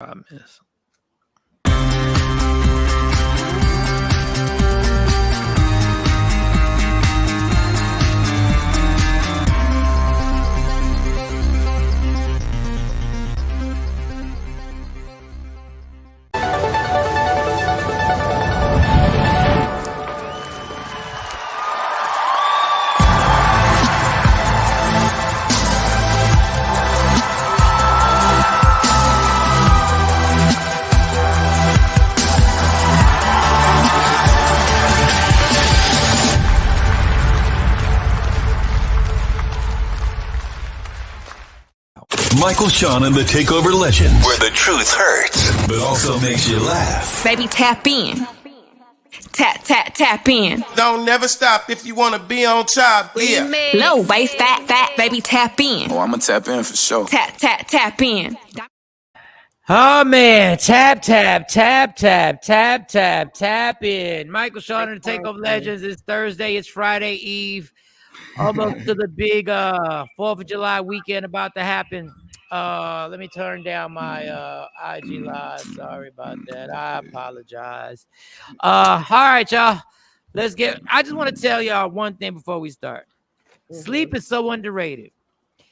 Promise. Michael, Shawn, and the Takeover legend, where the truth hurts, but also makes you laugh. Baby, tap in. Tap in. Don't never stop if you want to be on top. Yeah. Low waist, fat, baby, tap in. Oh, I'm going to tap in for sure. Tap in. Oh man, tap in. Michael, Shawn, and the Takeover legends. It's Thursday. It's Friday Eve. Almost to the big 4th of July weekend about to happen. Let me turn down my IG live. Sorry about that. I apologize. All right, y'all. I just want to tell y'all one thing before we start. Sleep is so underrated.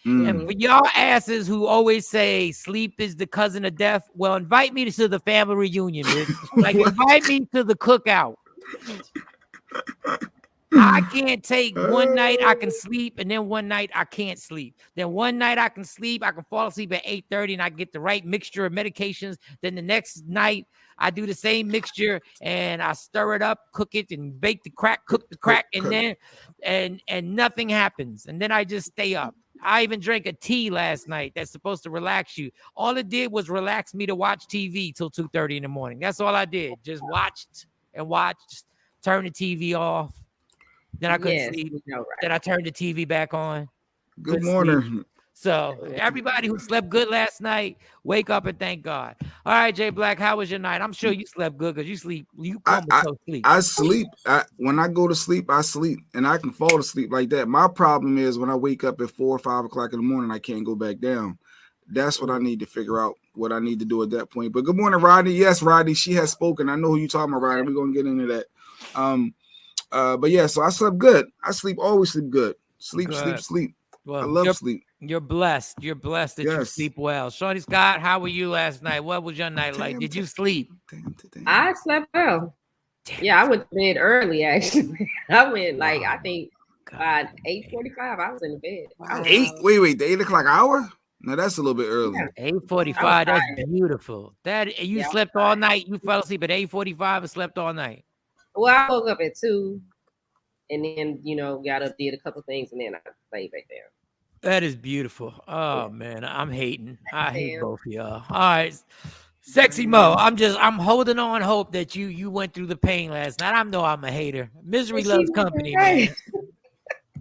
And for y'all asses who always say sleep is the cousin of death, well, invite me to the family reunion, bitch. Like, invite me to the cookout. I can't take one night I can sleep, and then one night I can't sleep. Then one night I can sleep, I can fall asleep at 8:30, and I get the right mixture of medications. Then the next night I do the same mixture, and I stir it up, cook it, and cook the crack, and then and nothing happens. And then I just stay up. I even drank a tea last night that's supposed to relax you. All it did was relax me to watch TV till 2:30 in the morning. That's all I did. Just watched, turn the TV off. Then I couldn't sleep. Right. Then I turned the TV back on. Good morning. Sleep. So everybody who slept good last night, wake up and thank God. All right, Jay Black, how was your night? I'm sure you slept good because you sleep. I sleep. When I go to sleep, I sleep, and I can fall asleep like that. My problem is when I wake up at 4 or 5 o'clock in the morning, I can't go back down. That's what I need to figure out. What I need to do at that point. But good morning, Rodney. Yes, Rodney, she has spoken. I know who you're talking about, Rodney. We're gonna get into that. But yeah, so I slept good. I always sleep good. Sleep. Well, I love sleep. You're blessed. You're blessed that you sleep well. Shorty Scott, how were you last night? What was your night like? Did you sleep? I slept well. I went to bed early, actually. I went I think by 8:45, I was in the bed. Wait, the 8 o'clock hour? No, that's a little bit early. 8:45, that's beautiful. You slept all night. You fell asleep at 8:45 and slept all night. Well, I woke up at 2 and then, got up, did a couple things, and then I laid back down. That is beautiful. Oh, man, I'm hating. I hate both of y'all. All right. Sexy Mo, I'm holding on hope that you went through the pain last night. I know I'm a hater. Misery loves company, man.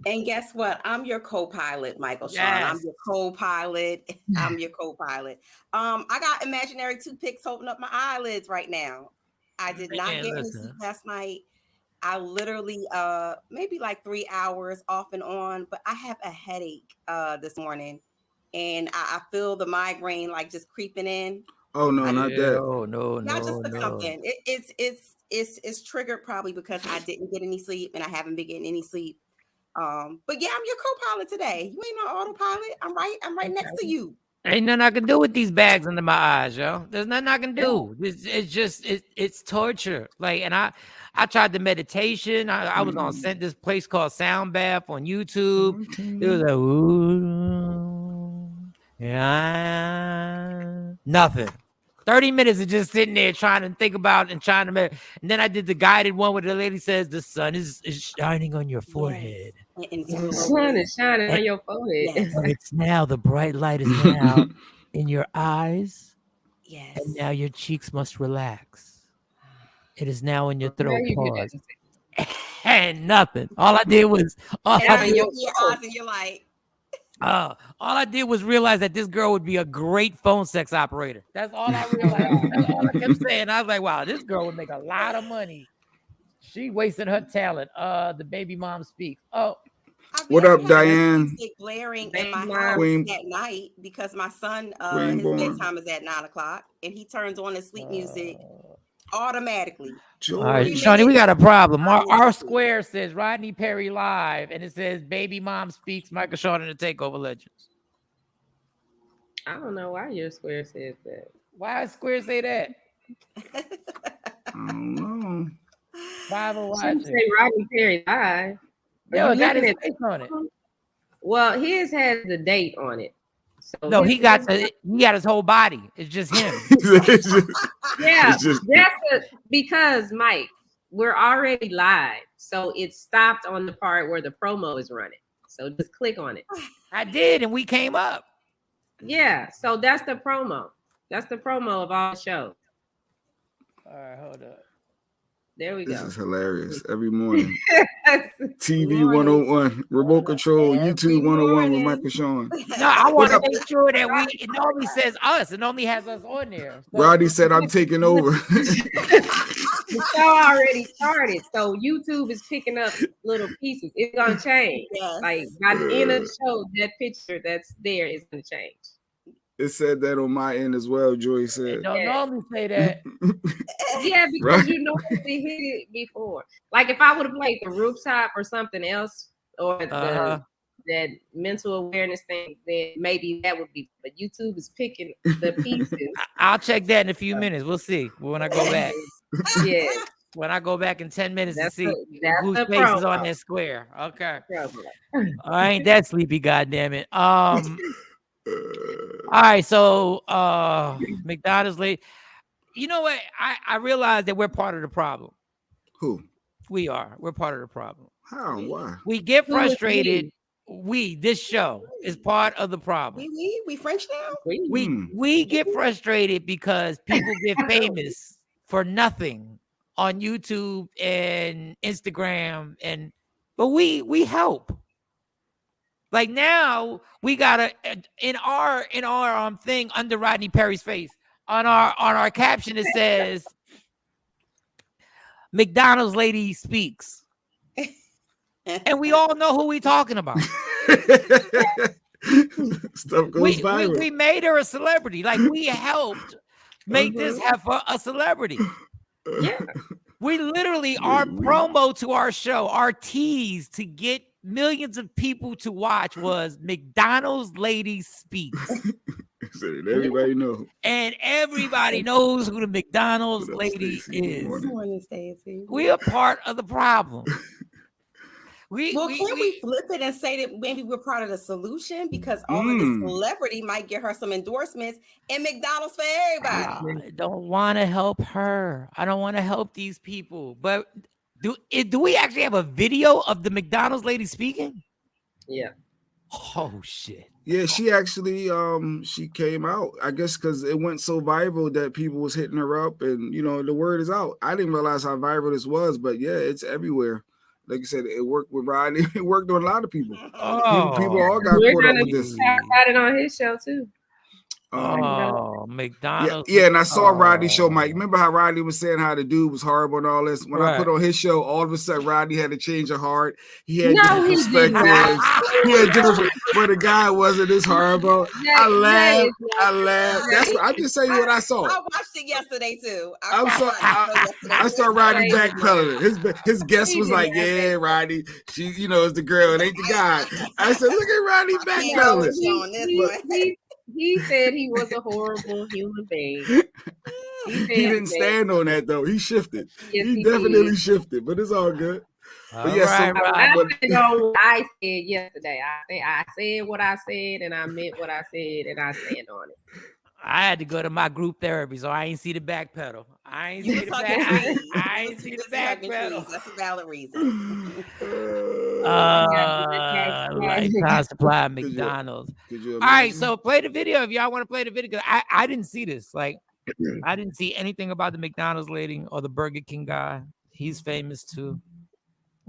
And guess what? I'm your co-pilot, Michael Shawn. Yes. I'm your co-pilot. I got imaginary toothpicks holding up my eyelids right now. I did not get any sleep last night. I literally maybe like 3 hours off and on, but I have a headache this morning, and I feel the migraine like just creeping in. Oh no, not that. Oh no. I just took something. It's triggered probably because I didn't get any sleep and I haven't been getting any sleep. But yeah, I'm your co-pilot today. You ain't on autopilot. I'm right next to you. Ain't nothing I can do with these bags under my eyes, yo. There's nothing I can do. It's torture. Like, and I tried the meditation. I was on this place called Sound Bath on YouTube. It was like, ooh, yeah, nothing. 30 minutes of just sitting there trying to think about and trying to. And then I did the guided one where the lady says the sun is shining on your forehead. Yes. The sun is shining on your forehead. Yes. It's now, the bright light is now in your eyes. Yes. And now your cheeks must relax. It is now in your throat. Pause. And nothing. All I did was. All I did was realize that this girl would be a great phone sex operator. That's all I realized. That's all I kept saying. I was like, wow, this girl would make a lot of money. She wasted her talent. The baby mom speaks. Oh, What up, Diane? Music blaring in my house at night because my son, his bedtime is at 9:00, and he turns on the sleep music automatically. All right, Shawnee, we got a problem. Our square says Rodney Perry live, and it says Baby Mom speaks Michael Shawn and the Takeover Legends. I don't know why your square says that. Why does square say that? I don't know. Bible watching. Say Rodney Perry live. No, it got his face on it. Well, his has the date on it. So no, he got his whole body. It's just him. Because Mike, we're already live, so it stopped on the part where the promo is running. So just click on it. I did, and we came up. Yeah, so that's the promo. That's the promo of all shows. All right, hold up. There we go. This is hilarious. Every morning. TV 101, remote control, YouTube 101 with Michael Shawn. No, I want to make sure that it normally says us. It only has us on there. So. Roddy said I'm taking over. The show already started, so YouTube is picking up little pieces. It's gonna change. Yes. Like by the end of the show, that picture that's there is gonna change. It said that on my end as well, Joy said. It don't normally say that. Yeah, because you normally hit it before. Like if I would have played the rooftop or something else, or that mental awareness thing, then maybe that would be. But YouTube is picking the pieces. I'll check that in a few minutes.Ll see when I go back. Yeah. When I go back in 10 minutes to see whose face is on that square. Okay. I ain't that sleepy, goddammit. All right, so McDonald's late. You know what? I realize that we're part of the problem. Who? We are. We're part of the problem. How? Why? We get frustrated. This show is part of the problem. We French now? We get frustrated because people get famous for nothing on YouTube and Instagram, but we help. Like now we got in our thing under Rodney Perry's face on our caption it says McDonald's lady speaks. And we all know who we talking about. Stuff goes viral. We made her a celebrity. Like we helped make this heifer a celebrity. Yeah. We literally, our promo to our show, our tease to get millions of people to watch was McDonald's lady speaks. Everybody knows. And everybody knows who the McDonald's lady is. We are part of the problem. Can we flip it and say that maybe we're part of the solution because all of the celebrity might get her some endorsements and McDonald's for everybody. I don't want to help her. I don't want to help these people. But do we actually have a video of the McDonald's lady speaking? Yeah. Oh shit. Yeah, she actually she came out, I guess, because it went so viral that people was hitting her up, and the word is out. I didn't realize how viral this was, but yeah, it's everywhere. Like I said, it worked with Rodney. It worked on a lot of people. People all got caught up with this. Got it on his show too. McDonald's. Yeah, and I saw Rodney show Mike. Remember how Rodney was saying how the dude was horrible and all this? When I put on his show, all of a sudden Rodney had to change of heart. He had different perspectives. He had different, but the guy wasn't as horrible. I laughed. That's what, I'm just saying what I saw. I watched it yesterday too. I saw Rodney backpedaling. His guest was like, "Yeah, Rodney, she, is the girl. It ain't the guy." I said, "Look at Rodney backpedaling." He said he was a horrible human being. He didn't stand on that though. He shifted. Yes, he definitely shifted, but it's all good. But yes, I said yesterday. I said what I said, and I meant what I said, and I stand on it. I had to go to my group therapy, so I ain't see the back pedal. I ain't see the back pedal. That's a valid reason. Lifetime supply at McDonald's. All right, so play the video if y'all want to play the video. I didn't see this. Like, I didn't see anything about the McDonald's lady or the Burger King guy. He's famous too.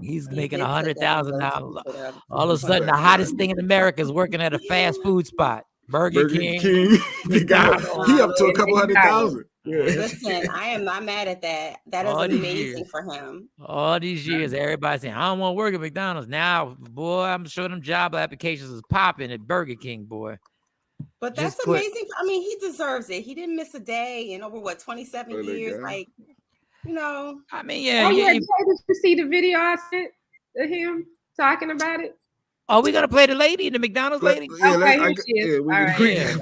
He's making $100,000. All of a sudden, the hottest thing in America is working at a fast food spot. Burger King. He up to a couple $100,000. Listen, I am not mad at that. That is amazing for him. All these years, everybody saying, I don't want to work at McDonald's. Now, boy, I'm sure them job applications is popping at Burger King, boy. But that's amazing. I mean, he deserves it. He didn't miss a day in over 27 years. Like, you know. I mean, yeah. Oh, yeah. Did you see the video I sent to him talking about it? Are we gonna play the lady, the McDonald's lady? Okay, here she is. All right.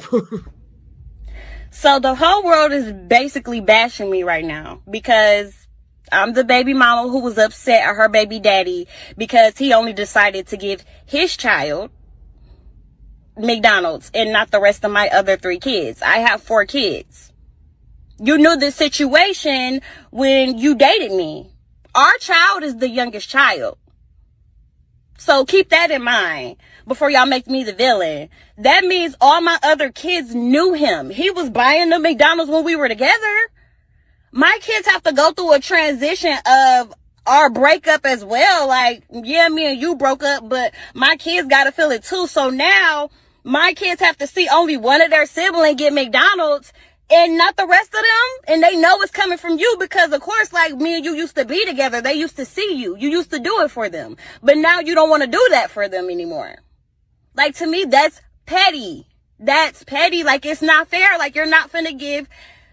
So the whole world is basically bashing me right now because I'm the baby mama who was upset at her baby daddy because he only decided to give his child McDonald's and not the rest of my other 3 kids. I have 4 kids. You knew the situation when you dated me. Our child is the youngest child. So keep that in mind before y'all make me the villain. That means all my other kids knew him. He was buying the McDonald's when we were together. My kids have to go through a transition of our breakup as well. Like, yeah, me and you broke up, but my kids got to feel it too. So now my kids have to see only one of their siblings get McDonald's and not the rest of them. And they know it's coming from you because, of course, like me and you used to be together. They used to see you. You used to do it for them. But now you don't want to do that for them anymore. Like, to me, that's petty. That's petty. Like, it's not fair. Like, you're not finna give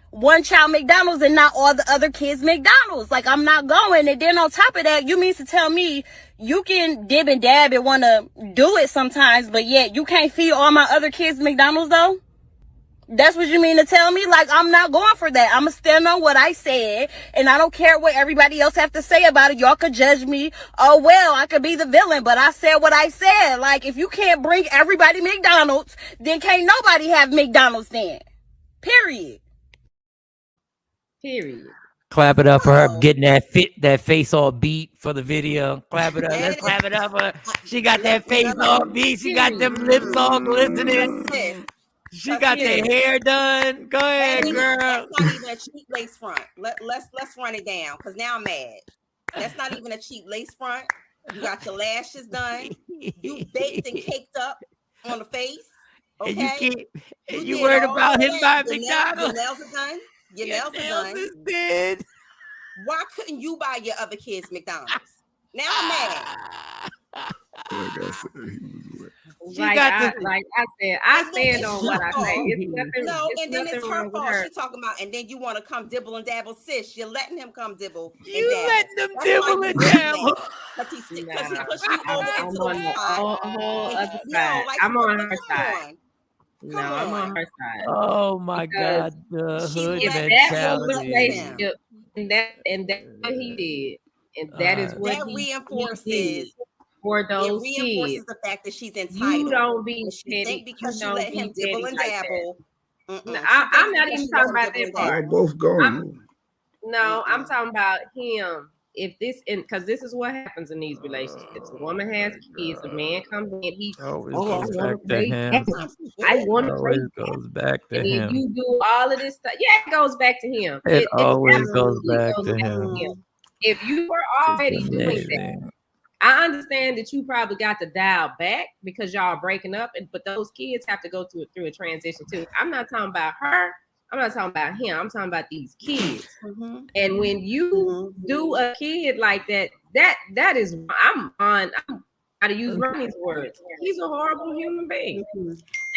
one child McDonald's and not all the other kids McDonald's. Like, I'm not going. And then on top of that, you mean to tell me you can dib and dab and want to do it sometimes, but yet you can't feed all my other kids McDonald's, though? That's what you mean to tell me? Like, I'm not going for that. I'm going to stand on what I said, and I don't care what everybody else have to say about it. Y'all could judge me. Oh, well, I could be the villain, but I said what I said. Like, if you can't bring everybody McDonald's, then can't nobody have McDonald's then. Period. Clap it up for her getting that face all beat for the video. Clap it up. Let's clap it up for her. She got that face all beat. She got them lips all glistening. She got the hair done. Go ahead, girl. That's not even a cheap lace front. Let's run it down because now I'm mad. That's not even a cheap lace front. You got your lashes done. You baked and caked up on the face. Okay. And you worried about him buying Your McDonald's. nails are done. Your nails are done. Dead. Why couldn't you buy your other kids McDonald's? Now I'm mad. I stand on what I say. And then it's her fault. She's talking about, and then you want to come dibble and dabble, sis. You're letting him come dibble. You letting him dibble and dabble. Because he pushed you over into the whole other side. I'm on her side. No, I'm on her side. Oh my God, the hood mentality. And that's what he did, and that is what that reinforces for those reinforces kids. The fact that she's entitled. You don't be petty because you let him dibble and dabble. I'm not even talking about that part. I both going. No, I'm talking about him. If this, because this is what happens in these relationships. A woman has kids, a man comes in, I want to goes back to him. And you do all of this stuff. Yeah, it goes back to him. It always goes back to him. If you were already doing that, I understand that you probably got to dial back because y'all are breaking up, but those kids have to go through a transition too. I'm not talking about her. I'm not talking about him. I'm talking about these kids. And when you do a kid like that, that is, I'm how to use Ronnie's words. He's a horrible human being.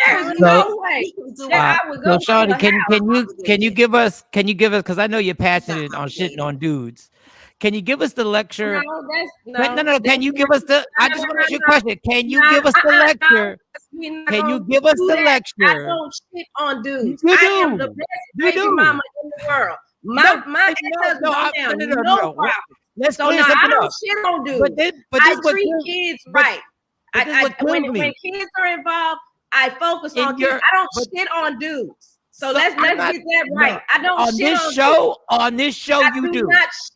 There's no way that I would go. So, Shawty, can you give us? Because I know you're passionate on shitting on dudes. Can you give us the lecture? No. Can you give us the? I just want to ask you a question. Can you give us the lecture? Can you give us the lecture? I don't shit on dudes. I am the best baby mama in the world. My ex-husband no problem. Let's so now I don't shit on dudes. But I treat kids right. When kids are involved, I focus on kids. I don't shit on dudes. So let's get that right. No. I don't on shit this on show. dudes. On this show, you do.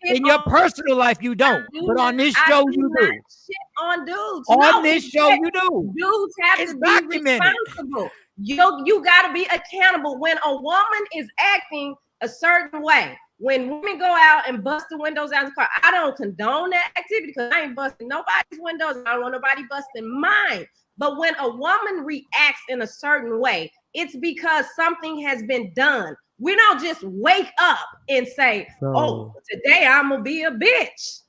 In your personal life, you don't. But on this show, you do. Shit on dudes. On this show, you do. Dudes have to be responsible. You got to be accountable when a woman is acting a certain way. When women go out and bust the windows out of the car, I don't condone that activity because I ain't busting nobody's windows. I don't want nobody busting mine. But when a woman reacts in a certain way, it's because something has been done. We don't just wake up and say, oh, today I'm going to be a bitch.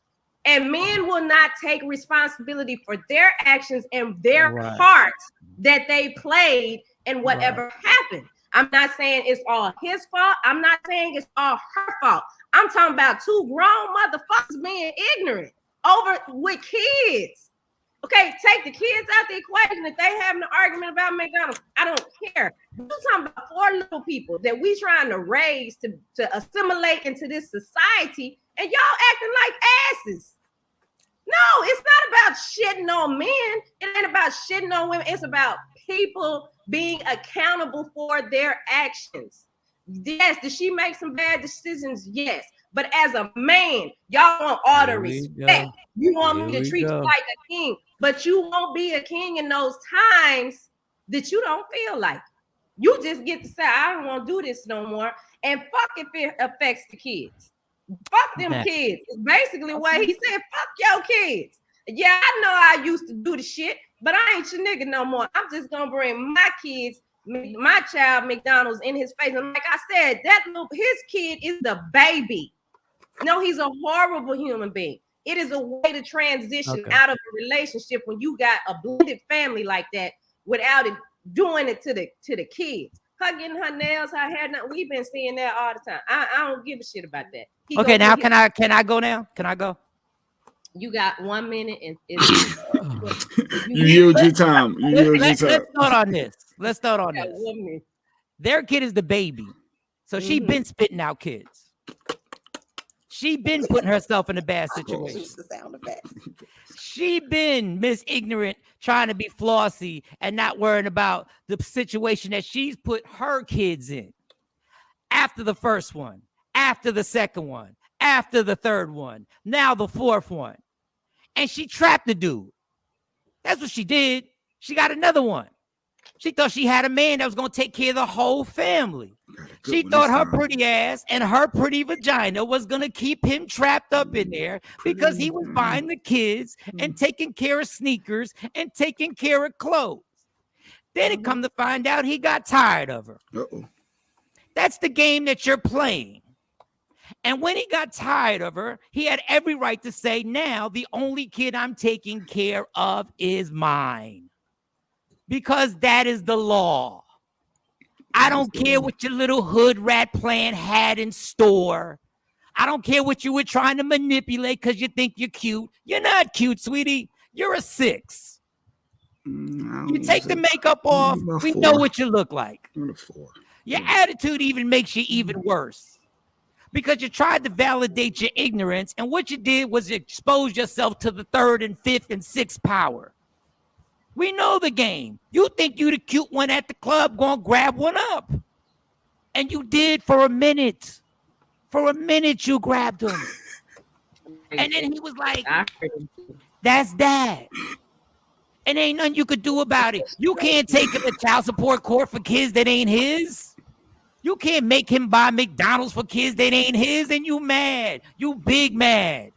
And men will not take responsibility for their actions and their parts that they played in whatever happened. I'm not saying it's all his fault. I'm not saying it's all her fault. I'm talking about two grown motherfuckers being ignorant over with kids. Okay, take the kids out the equation. If they having an argument about McDonald's, I don't care. We're talking about 4 little people that we trying to raise to assimilate into this society, and y'all acting like asses. No, it's not about shitting on men. It ain't about shitting on women. It's about people being accountable for their actions. Yes, did she make some bad decisions? Yes. But as a man, y'all want all the respect. You want me to treat you like a king, but you won't be a king in those times that you don't feel like. You just get to say, I don't want to do this no more. And fuck if it affects the kids. Fuck them kids. It's basically what he said. Fuck your kids. Yeah, I know I used to do the shit, but I ain't your nigga no more. I'm just gonna bring my kids, my child McDonald's in his face. And like I said, his kid is the baby. No, he's a horrible human being. It is a way to transition out of a relationship when you got a blended family like that without it doing it to the kids. Her getting her nails, her hair. We've been seeing that all the time. I don't give a shit about that. Okay, now can I go now? Can I go? You got 1 minute and you yield your time. Let's start on this. Their kid is the baby, so she been spitting out kids. She been putting herself in a bad situation. She been Miss Ignorant, trying to be flossy and not worrying about the situation that she's put her kids in. After the first one, after the second one, after the third one, now the fourth one. And she trapped the dude. That's what she did. She got another one. She thought she had a man that was going to take care of the whole family. She thought her pretty ass and her pretty vagina was going to keep him trapped up in there because he was buying the kids and taking care of sneakers and taking care of clothes. Then it come to find out he got tired of her. That's the game that you're playing. And when he got tired of her, he had every right to say, now the only kid I'm taking care of is mine. Because that is the law. I don't care what your little hood rat plan had in store. I don't care what you were trying to manipulate because you think you're cute. You're not cute, sweetie. You're a 6. You take the makeup off, we know what you look like. Your attitude even makes you even worse. Because you tried to validate your ignorance, and what you did was expose yourself to the 3rd and 5th and 6th power. We know the game. You think you the cute one at the club, gonna grab one up. And you did for a minute. For a minute, you grabbed him. And then he was like, that's that. And ain't nothing you could do about it. You can't take him to child support court for kids that ain't his. You can't make him buy McDonald's for kids that ain't his, and you mad. You big mad.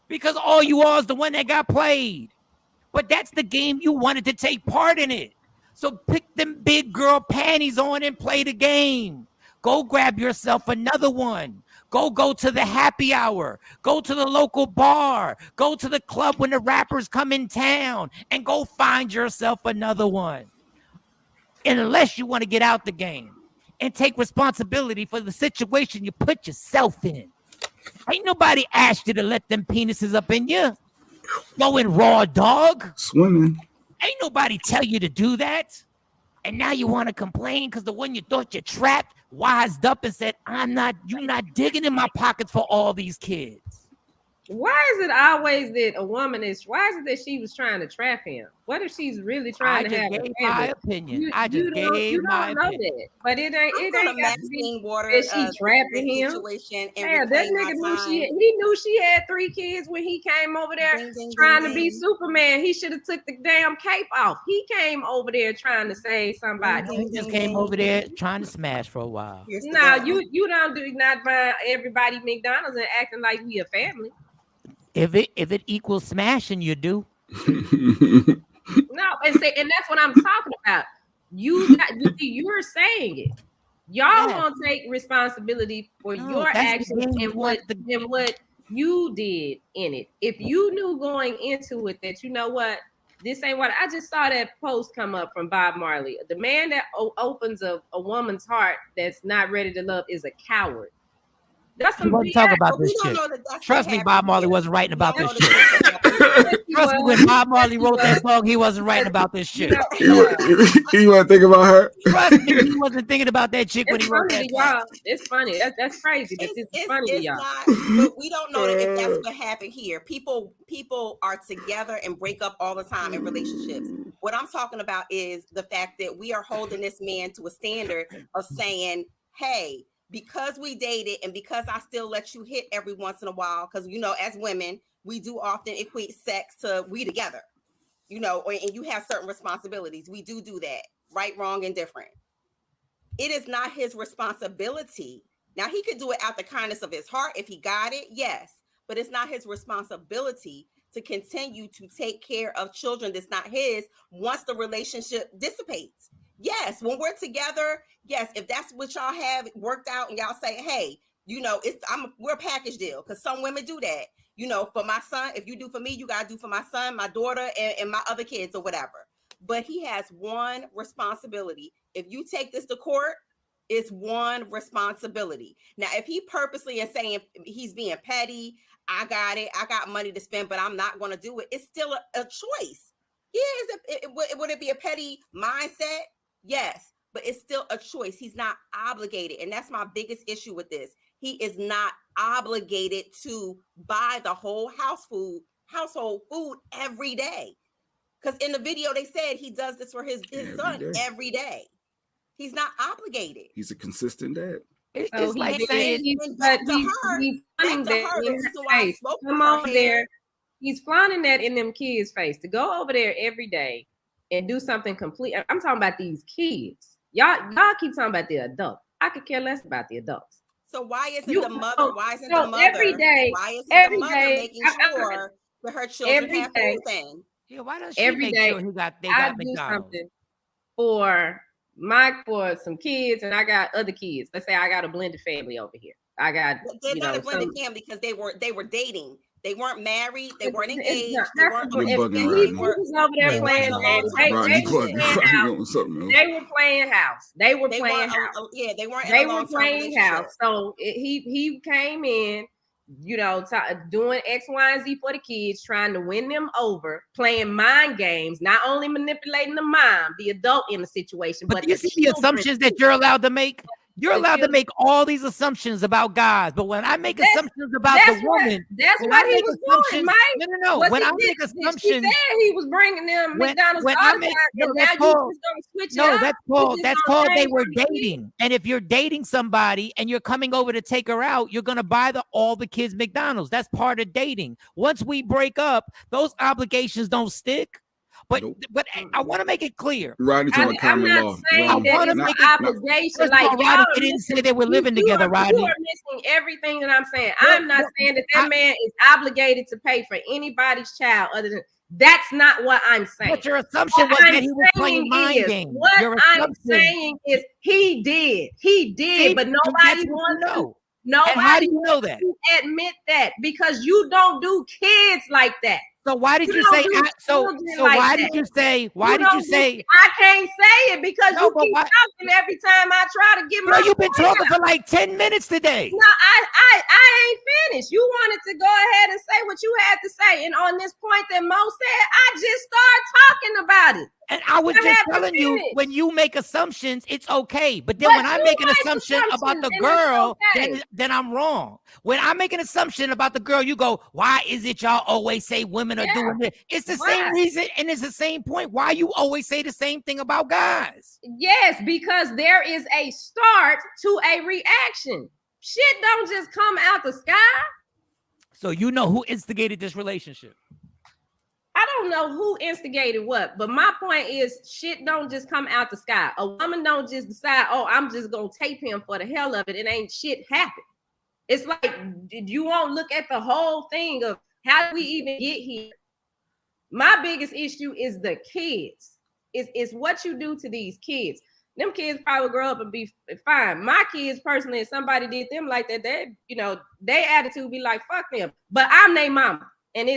Because all you are is the one that got played. But that's the game you wanted to take part in it. So pick them big girl panties on and play the game. Go grab yourself another one. Go to the happy hour. Go to the local bar. Go to the club when the rappers come in town. And go find yourself another one. Unless you want to get out the game and take responsibility for the situation you put yourself in. Ain't nobody asked you to let them penises up in you. Going raw dog. Swimming. Ain't nobody tell you to do that. And now you want to complain because the one you thought you trapped wised up and said, you're not digging in my pockets for all these kids. Why is it always that a woman why is it that she was trying to trap him? What if she's really trying to have my opinion? I just gave my opinion. That. But it ain't got to be that she trapping him. Yeah, that nigga knew she had 3 kids when he came over there trying to be Superman. He should have took the damn cape off. He came over there trying to save somebody. He just came over there trying to smash for a while. No, you don't do not buy everybody McDonald's and acting like we a family. If it equals smashing, you do. No, and that's what I'm talking about. You're saying it. Y'all won't take responsibility for your actions and what you did in it. If you knew going into it that, you know what, this ain't what I just saw that post come up from Bob Marley. The man that opens a woman's heart that's not ready to love is a coward. That's some wasn't talking about this shit. Trust me, Bob Marley wasn't writing about this shit. Trust me, when Bob Marley wrote that song, he wasn't writing about this shit. You want to think about her? Trust me, he wasn't thinking about that chick when he wrote that song. It's funny. That's crazy. It's funny to y'all. But we don't know if that's what happened here. People are together and break up all the time in relationships. What I'm talking about is the fact that we are holding this man to a standard of saying, hey, because we dated and because I still let you hit every once in a while, because, you know, as women, we do often equate sex to we together, you know, and you have certain responsibilities. We do that, right, wrong, and different. It is not his responsibility. Now, he could do it out the kindness of his heart if he got it, yes, but it's not his responsibility to continue to take care of children that's not his once the relationship dissipates. Yes, when we're together, yes, if that's what y'all have worked out and y'all say, hey, you know, we're a package deal, because some women do that. You know, for my son, if you do for me, you got to do for my son, my daughter, and my other kids or whatever. But he has one responsibility. If you take this to court, it's one responsibility. Now, if he purposely is saying he's being petty, I got it, I got money to spend, but I'm not going to do it, it's still a choice. Yeah, would it be a petty mindset? Yes, but it's still a choice. He's not obligated. And that's my biggest issue with this. He is not obligated to buy the whole household food every day. Because in the video, they said he does this for his son every day. He's not obligated. He's a consistent dad. It's like saying he's flaunting that. Come on there. He's flaunting that in them kids' face to go over there every day and do something complete. I'm talking about these kids. Y'all keep talking about the adult. I could care less about the adults. So why isn't the mother? Why isn't the mother? Every day, why isn't the mother making sure that her children have everything? Yeah, why does she make sure they got McDonald's? Something for some kids, and I got other kids. Let's say I got a blended family over here. They're not a blended family because they were dating. They weren't married. They weren't engaged. They weren't. He was over there playing. They were playing house. They were playing house. Yeah, they weren't. They were playing house. So he came in, you know, doing X, Y, and Z for the kids, trying to win them over, playing mind games, not only manipulating the mom, the adult in the situation, but you see the assumptions that you're allowed to make. You're allowed to make all these assumptions about guys, but when I make assumptions about the woman, that's what he was doing, Mike. No. When I make assumptions, she said he was bringing them McDonald's all the time. That's called they were dating. And if you're dating somebody and you're coming over to take her out, you're gonna buy all the kids McDonald's. That's part of dating. Once we break up, those obligations don't stick. But I want to make it clear. Rodney talking common law. I want to make obligation. Like Rodney didn't say they were living together, Rodney. You are missing everything that I'm saying. I'm not saying that man is obligated to pay for anybody's child other than. That's not what I'm saying. But your assumption was that he was playing mind games. What I'm saying is he did, but nobody wants to. Nobody. And how do you know that? Admit that because you don't do kids like that. So why did you say? So why did you say? Why did you say? I can't say it because you keep talking every time I try to get my. You've been talking for like 10 minutes today. No, I ain't finished. You wanted to go ahead and say what you had to say, and on this point that Mo said, I just started talking about it. And I was just telling you, when you make assumptions, it's okay. But then when I make an assumption about the girl, then I'm wrong. When I make an assumption about the girl, you go, why is it y'all always say women are doing this? It's the same reason, and it's the same point. Why you always say the same thing about guys? Yes, because there is a start to a reaction. Shit don't just come out the sky. So you know who instigated this relationship? I don't know who instigated what, but my point is shit don't just come out the sky. A woman don't just decide, oh, I'm just going to tape him for the hell of it. It ain't shit happen. It's like, you won't look at the whole thing of how do we even get here? My biggest issue is the kids. It's what you do to these kids. them kids probably grow up and be fine. My kids personally, if somebody did them like that, they, their attitude be like, fuck them. But I'm their mama. And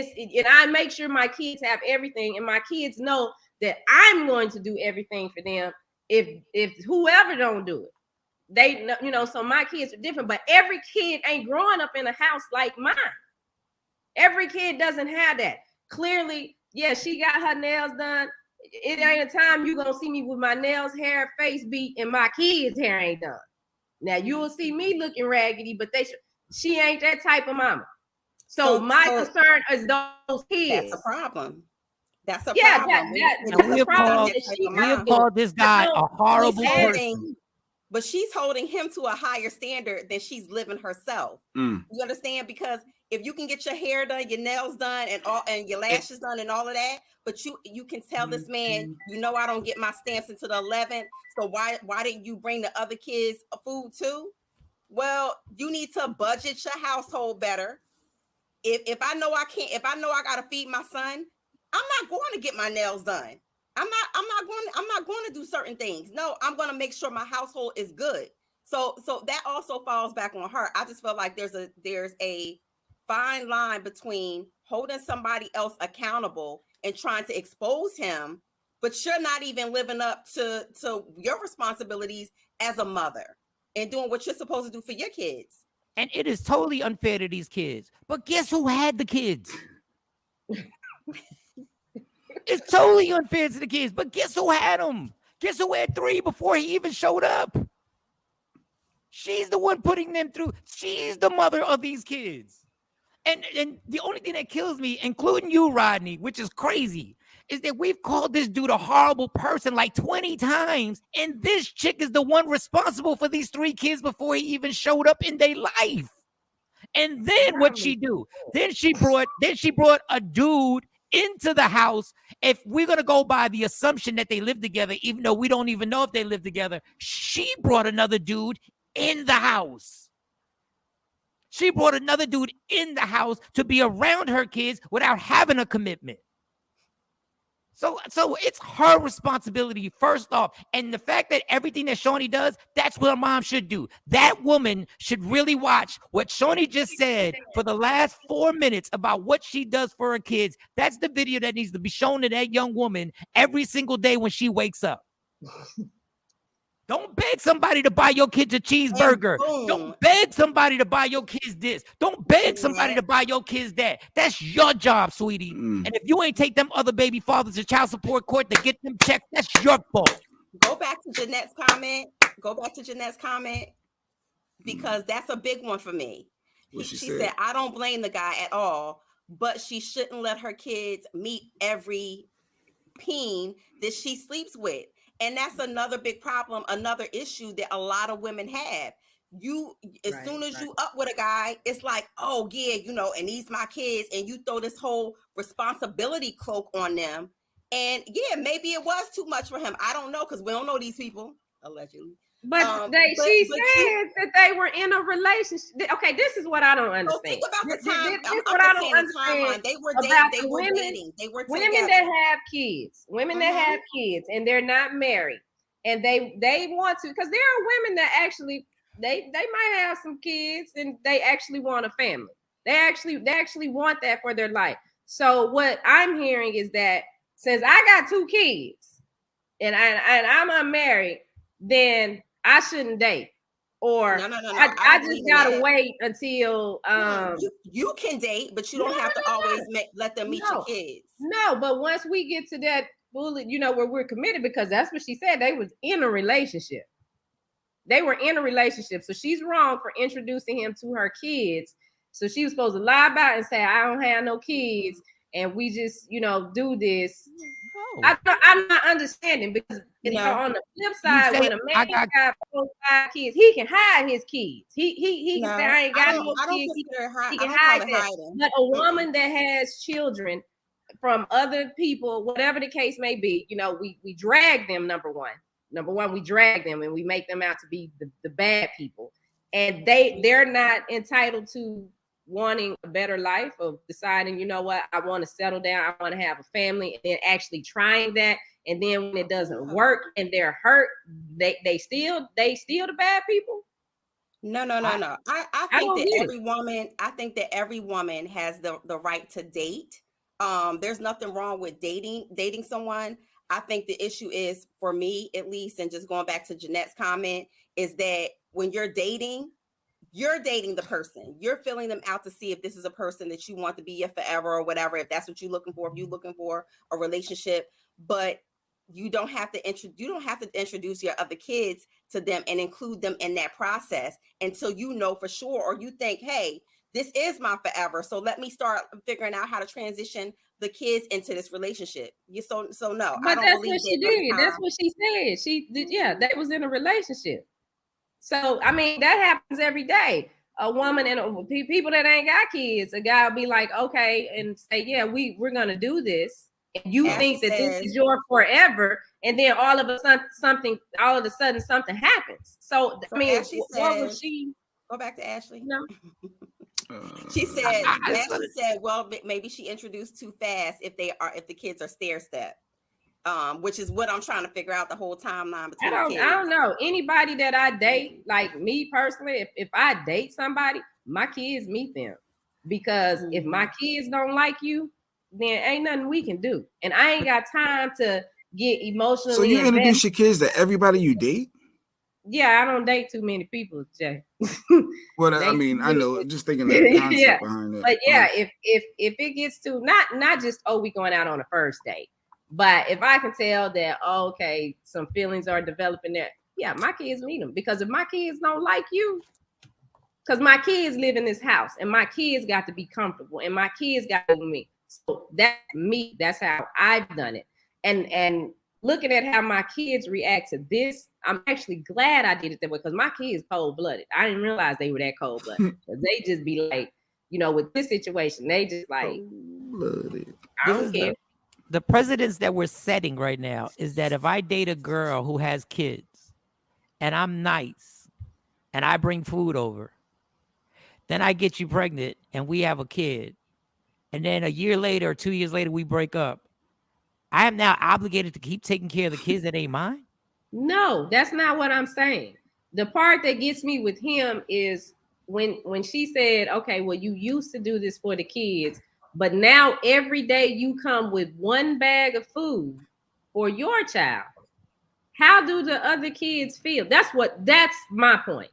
I make sure my kids have everything, and my kids know that I'm going to do everything for them if whoever don't do it. They, so my kids are different, but every kid ain't growing up in a house like mine. Every kid doesn't have that. Clearly, yeah, she got her nails done. It ain't a time you gonna see me with my nails, hair, face beat, and my kids' hair ain't done. Now you will see me looking raggedy, but she ain't that type of mama. So my concern is those kids. That's a problem. That's a problem. We've called this guy a horrible person. But she's holding him to a higher standard than she's living herself. You understand? Because if you can get your hair done, your nails done, and your lashes done, and all of that, but you can tell this man, I don't get my stamps until the 11th. So why didn't you bring the other kids food too? Well, you need to budget your household better. If I know I gotta feed my son, I'm not going to get my nails done. I'm not going to do certain things. No, I'm going to make sure my household is good. So that also falls back on her. I just feel like there's a fine line between holding somebody else accountable and trying to expose him, but you're not even living up to your responsibilities as a mother and doing what you're supposed to do for your kids. And it is totally unfair to these kids. But guess who had the kids? It's totally unfair to the kids, but guess who had them? Guess who had 3 before he even showed up? She's the one putting them through. She's the mother of these kids. And the only thing that kills me, including you, Rodney, which is crazy, is that we've called this dude a horrible person like 20 times, and this chick is the one responsible for these 3 kids before he even showed up in their life. And then what she do? Then she brought a dude into the house. If we're going to go by the assumption that they live together, even though we don't even know if they live together, she brought another dude in the house. She brought another dude in the house to be around her kids without having a commitment. So it's her responsibility first off. And the fact that everything that Shawnee does, that's what a mom should do. That woman should really watch what Shawnee just said for the last 4 minutes about what she does for her kids. That's the video that needs to be shown to that young woman every single day when she wakes up. Don't beg somebody to buy your kids a cheeseburger. Don't beg somebody to buy your kids this. Don't beg somebody to buy your kids that. That's your job, sweetie. And if you ain't take them other baby fathers to child support court to get them checked, that's your fault. Go back to Jeanette's comment because that's a big one for me. She said, I don't blame the guy at all, but she shouldn't let her kids meet every peen that she sleeps with. And that's another big problem, another issue that a lot of women have. As soon as you up with a guy, it's like, oh yeah, and these my kids, and you throw this whole responsibility cloak on them. And yeah, maybe it was too much for him. I don't know, because we don't know these people, allegedly. But she said that they were in a relationship. Okay, this is what I don't understand. So think about the time. This is what I don't understand. They were dating. They were dating. They were together. Women that have kids. Women that have kids and they're not married, and they want to, because there are women that actually they might have some kids and they actually want a family. They actually want that for their life. So what I'm hearing is that since I got 2 kids and I'm unmarried, then I shouldn't date, or no. I just gotta wait until you can date, but you don't have to always let them meet your kids. No, but once we get to that bullet, where we're committed, because that's what she said. They was in a relationship. They were in a relationship, so she's wrong for introducing him to her kids. So she was supposed to lie about it and say, I don't have no kids, and we just do this. I'm not understanding, because on the flip side, when a man got 4-5 kids, he can hide his kids. He can say, I ain't got no kids. He can hide that. But a woman that has children from other people, whatever the case may be, we drag them. Number one, we drag them and we make them out to be the bad people, and they're not entitled to wanting a better life, of deciding, you know what, I want to settle down, I want to have a family, and then actually trying that, and then when it doesn't work and they're hurt, they still the bad people? No. I think that every woman has the right to date. There's nothing wrong with dating someone. I think the issue is, for me at least, and just going back to Jeanette's comment, is that when you're dating the person, you're filling them out to see if this is a person that you want to be your forever or whatever, if that's what you're looking for, if you're looking for a relationship. But you don't have to introduce your other kids to them and include them in that process until you know for sure, or you think, hey, this is my forever, so let me start figuring out how to transition the kids into this relationship. So no, but I don't that's believe what she did. That's what she said. She did. Yeah, they was in a relationship. So I mean, that happens every day. A woman and people that ain't got kids, a guy will be like, okay, and say, yeah, we're gonna do this. And you think that this is your forever, and then all of a sudden something happens. So I mean, what was she? Go back to Ashley. No. She said, Ashley said, well, maybe she introduced too fast if the kids are stair step, which is what I'm trying to figure out the whole timeline between the kids. I don't know. Anybody that I date, like me personally, if I date somebody, my kids meet them, because if my kids don't like you, then ain't nothing we can do, and I ain't got time to get emotionally. So you introduce your kids to everybody you date? Yeah, I don't date too many people, Jay. Well, I mean, I know, just thinking of the concept behind it. But yeah, if it gets to not just, oh, we going out on a first date, but if I can tell that, okay, some feelings are developing there, yeah, my kids meet them. Because if my kids don't like you, because my kids live in this house, and my kids got to be comfortable, and my kids got to be with me. So that's me. That's how I've done it. And looking at how my kids react to this, I'm actually glad I did it that way, because my kids cold-blooded. I didn't realize they were that cold-blooded. They just be like, you know, with this situation, they just like, I don't care. The precedents that we're setting right now is that if I date a girl who has kids and I'm nice and I bring food over, then I get you pregnant and we have a kid, and then a year later or 2 years later we break up, I am now obligated to keep taking care of the kids that ain't mine? No, that's not what I'm saying. The part that gets me with him is when she said, okay, well, you used to do this for the kids, but now every day you come with one bag of food for your child. How do the other kids feel? That's my point.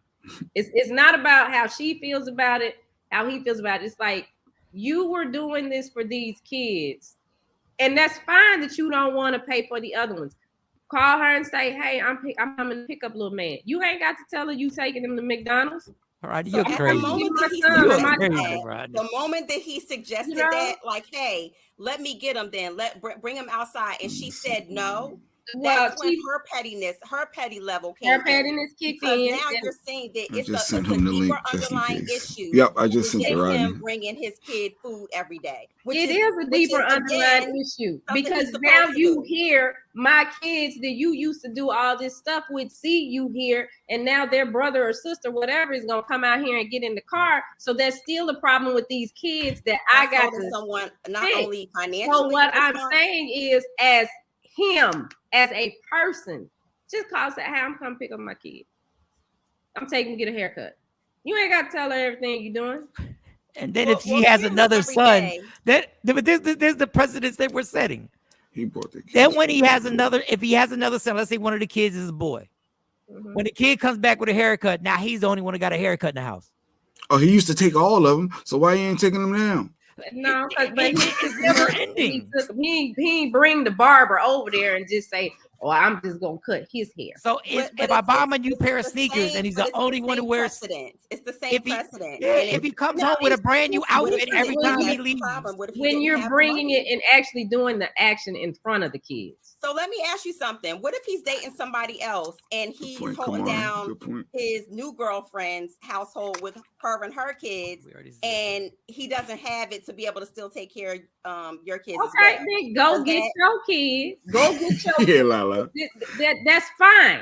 It's not about how she feels about it, how he feels about it. It's like, you were doing this for these kids, and that's fine that you don't want to pay for the other ones. Call her and say, hey, I'm coming to pick up little man. You ain't got to tell her you taking him to McDonald's. Rodney, you're crazy. The moment that he suggested that, like, hey, let me get him then, bring him outside, and she said no, that's when her petty level came in. Her pettiness kicked in. Now you're saying that it's a deeper underlying issue. Yep, I just sent him bringing his kid food every day. It is a deeper underlying issue, because now you hear my kids that you used to do all this stuff with, see you here, and now their brother or sister, whatever, is gonna come out here and get in the car. So there's still a problem with these kids that I got to someone not only financially. So what I'm saying is, as him as a person, just call and say, hey, I'm coming pick up my kid. I'm taking get a haircut. You ain't got to tell her everything you're doing. And then if she has another son, there's the precedents that we're setting. He brought the kids. Then when if he has another son, let's say one of the kids is a boy. Mm-hmm. When the kid comes back with a haircut, now he's the only one who got a haircut in the house. Oh, he used to take all of them, so why he ain't taking them now? No, but it's never ending. He ain't bring the barber over there and just say, "Oh, I'm just gonna cut his hair." So if I buy him a new pair of sneakers and he's the only one who wears, it's the same precedent. If he comes home with a brand new outfit every time he leaves, when you're bringing it and actually doing the action in front of the kids. So let me ask you something. What if he's dating somebody else and he's holding down his new girlfriend's household with her and her kids, and he doesn't have it to be able to still take care of your kids? Okay, then go get your kids. Go get your yeah, Lala. That's fine.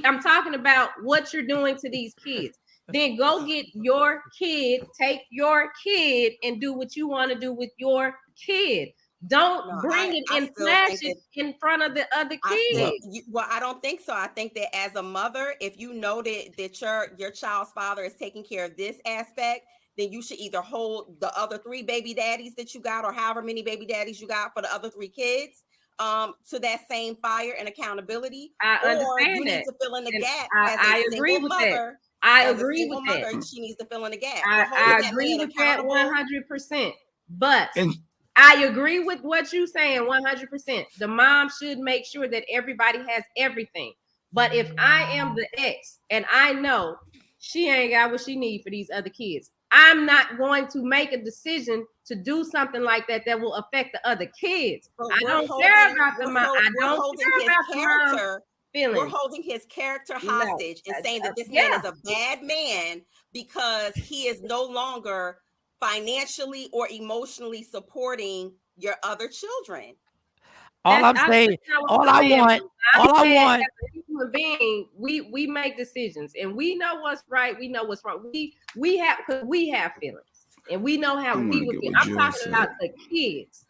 I'm talking about what you're doing to these kids. then go get your kid, take your kid, and do what you want to do with your kid. Don't bring it and flash it in front of the other kids. Well, I don't think so. I think that as a mother, if you know that your child's father is taking care of this aspect, then you should either hold the other 3 baby daddies that you got, or however many baby daddies you got for the other 3 kids, to that same fire and accountability. Or you need to fill in the gap. I agree with that. I agree with that. She needs to fill in the gap. I agree with that 100%. But I agree with what you're saying 100%. The mom should make sure that everybody has everything. But if I am the ex and I know she ain't got what she needs for these other kids, I'm not going to make a decision to do something like that that will affect the other kids. I don't care about the mom. I don't care about the mom's feelings. We're holding his character hostage and saying that this man is a bad man because he is no longer financially or emotionally supporting your other children. All I'm saying, all I want. As a human being, we make decisions and we know what's right. We know what's wrong. We have feelings and we know how we would feel. I'm talking about the kids.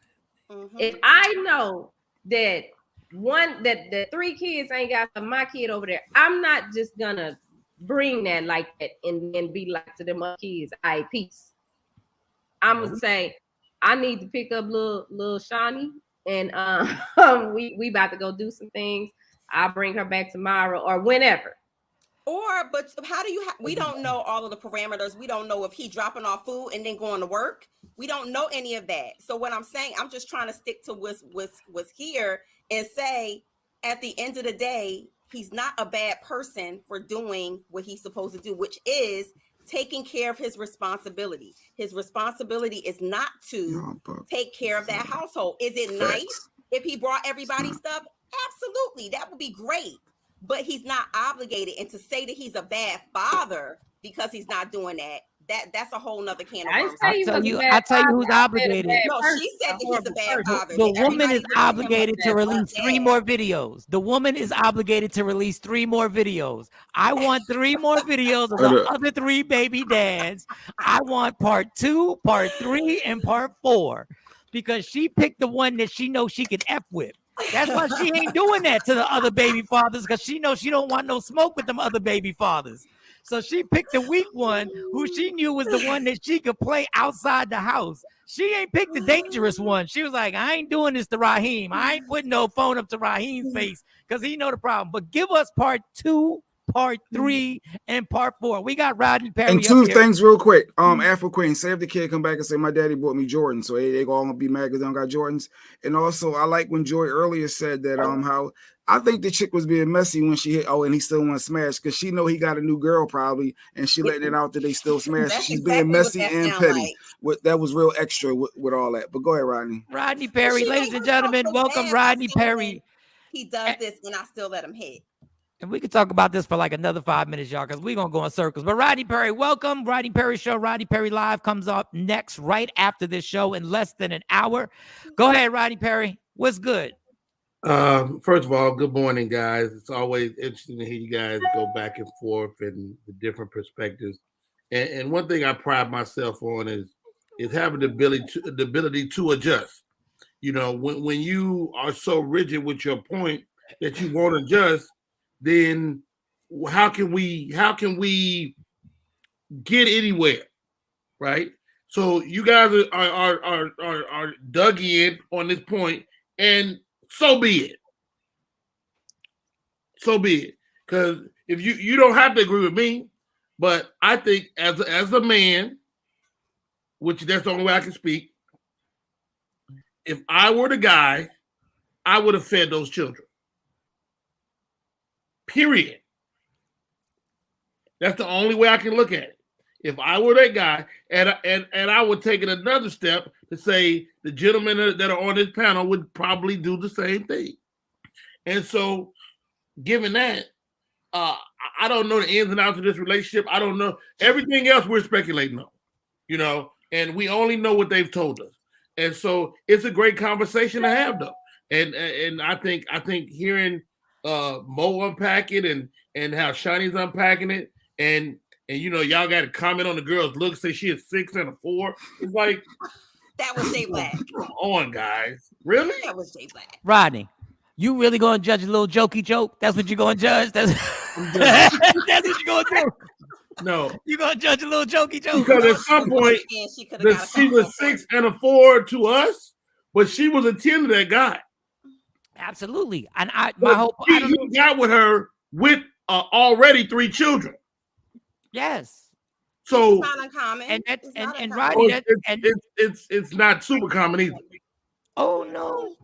Mm-hmm. If I know that the 3 kids ain't got my kid over there, I'm not just gonna bring that like that and be like to them other kids, all right, peace. I'm gonna say I need to pick up little Shawnee, and we about to go do some things. I'll bring her back tomorrow or whenever. But how do we don't know all of the parameters. We don't know if he dropping off food and then going to work. We don't know any of that. So what I'm saying, I'm just trying to stick to what's here and say, at the end of the day, he's not a bad person for doing what he's supposed to do, which is taking care of his responsibility. His responsibility is not to take care of that household. Is it nice if he brought everybody stuff? Absolutely. That would be great. But he's not obligated. And to say that he's a bad father because he's not doing that, that's a whole nother can of worms. I tell you who's obligated. No, she said that he's a bad father. The woman is obligated to release 3 more videos. The woman is obligated to release 3 more videos. I want 3 more videos of the other 3 baby dads. I want part 2, part 3, and part 4. Because she picked the one that she knows she can F with. That's why she ain't doing that to the other baby fathers, because she knows she don't want no smoke with them other baby fathers. So she picked the weak one who she knew was the one that she could play outside the house. She ain't picked the dangerous one. She was like, I ain't doing this to Raheem. I ain't putting no phone up to Raheem's face because he know the problem. But give us part 2, part 3, and part 4. We got Rodney Perry. And 2 things real quick. Afro Queen, say if the kid come back and say, my daddy bought me Jordans, so they all gonna be mad because they don't got Jordans. And also, I like when Joy earlier said that how I think the chick was being messy when she hit, and he still want to smash because she know he got a new girl probably, and she letting it out that they still smash. She's being messy and petty. That was real extra with all that. But go ahead, Rodney. Rodney Perry, ladies and gentlemen, welcome Rodney Perry. He does this, and I still let him hit. And we could talk about this for like another 5 minutes, y'all, because we're going to go in circles. But Rodney Perry, welcome. Rodney Perry Show, Rodney Perry Live comes up next, right after this show in less than an hour. Go ahead, Rodney Perry. What's good? First of all, good morning, guys. It's always interesting to hear you guys go back and forth and the different perspectives. And one thing I pride myself on is having the ability to adjust. You know, when you are so rigid with your point that you won't adjust, then how can we get anywhere, right? So you guys are dug in on this point, and so be it. So be it. Because if you don't have to agree with me, but I think as a man, which that's the only way I can speak, if I were the guy, I would have fed those children. Period. That's the only way I can look at it. If I were that guy, and I would take it another step to say the gentlemen that are on this panel would probably do the same thing. And so, given that, I don't know the ins and outs of this relationship. I don't know everything else. We're speculating on, you know, and we only know what they've told us. And so, it's a great conversation to have, though. And I think hearing Mo unpack it and how Shawnee's unpacking it, and and y'all got to comment on the girl's look, say she is 6 and a 4. It's like that was Jay Black. Come on, guys. Really? That was Jay Black. Rodney, you really gonna judge a little jokey joke? That's what you're gonna judge? That's what you're gonna do? No. You're gonna judge a little jokey joke? Because at some point, she was 6 and a 4 to us, but she was a 10 to that guy. Absolutely. And I got with her with already 3 children. Yes. So it's not uncommon. And Rodney, it's not super common either. Oh no.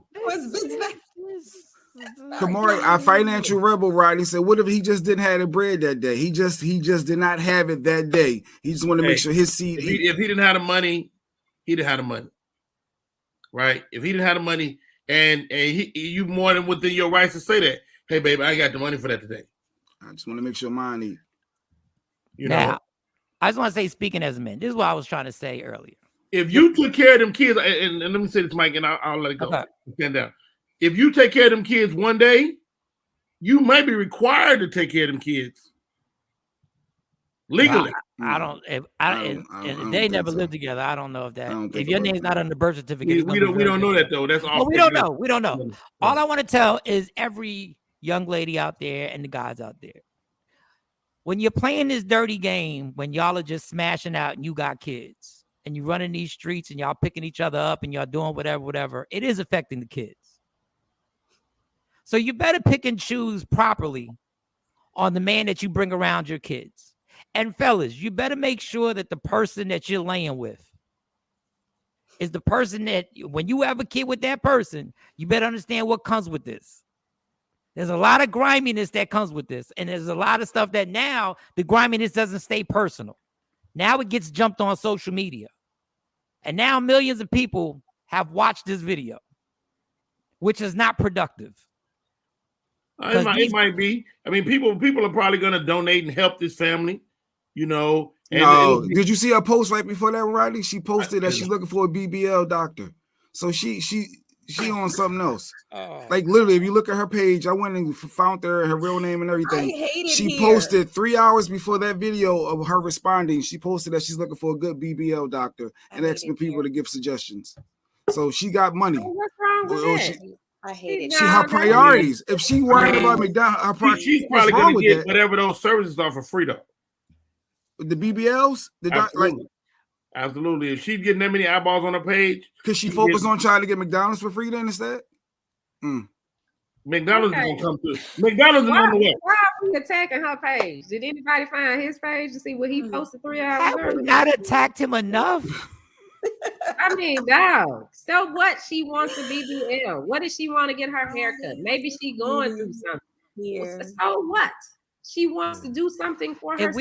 Kamari, our financial rebel, Rodney, said, what if he just didn't have the bread that day? He just did not have it that day. He just wanted to make sure his seed. If he didn't have the money, he didn't have the money. Right? If he didn't have the money, and you more than within your rights to say that, hey baby, I got the money for that today. I just want to make sure mine eat. Now, I just want to say, speaking as a man, this is what I was trying to say earlier. If you took care of them kids, and let me say this, Mike, and I'll let it go. Okay. Stand down. If you take care of them kids one day, you might be required to take care of them kids legally. I don't. If they never lived together, I don't know if that. If your name's not on the birth certificate, we don't know that though. That's all. Well, we don't know. We don't know. All I want to tell is every young lady out there and the guys out there, when you're playing this dirty game, when y'all are just smashing out and you got kids and you running these streets and y'all picking each other up and y'all doing whatever, it is affecting the kids. So you better pick and choose properly on the man that you bring around your kids. And fellas, you better make sure that the person that you're laying with is the person that when you have a kid with that person, you better understand what comes with this. There's a lot of griminess that comes with this. And there's a lot of stuff that now the griminess doesn't stay personal. Now it gets jumped on social media. And now millions of people have watched this video, which is not productive. It might be. I mean, people are probably going to donate and help this family, No, did you see her post right before that, Rodney? She posted that she's looking for a BBL doctor. So she on something else. Like literally, if you look at her page, I went and found her real name and everything. She posted 3 hours before that video of her responding. She posted that she's looking for a good BBL doctor and asking people to give suggestions. So she got money. What's wrong with that? I hate it. She her priorities. If she worried about McDonald's, her priorities. She's probably going to get whatever those services are for free though. The BBLs, Absolutely. If she's getting that many eyeballs on her page, could she focus on trying to get McDonald's for free then instead? McDonald's is going to come through. McDonald's is on the way. Why are we attacking her page? Did anybody find his page to see what he posted 3 hours ago? Have we not attacked him enough? I mean, dog. So what? She wants to BBL. What does she want to get her haircut? Maybe she going through something. Yeah. So what? She wants to do something for herself.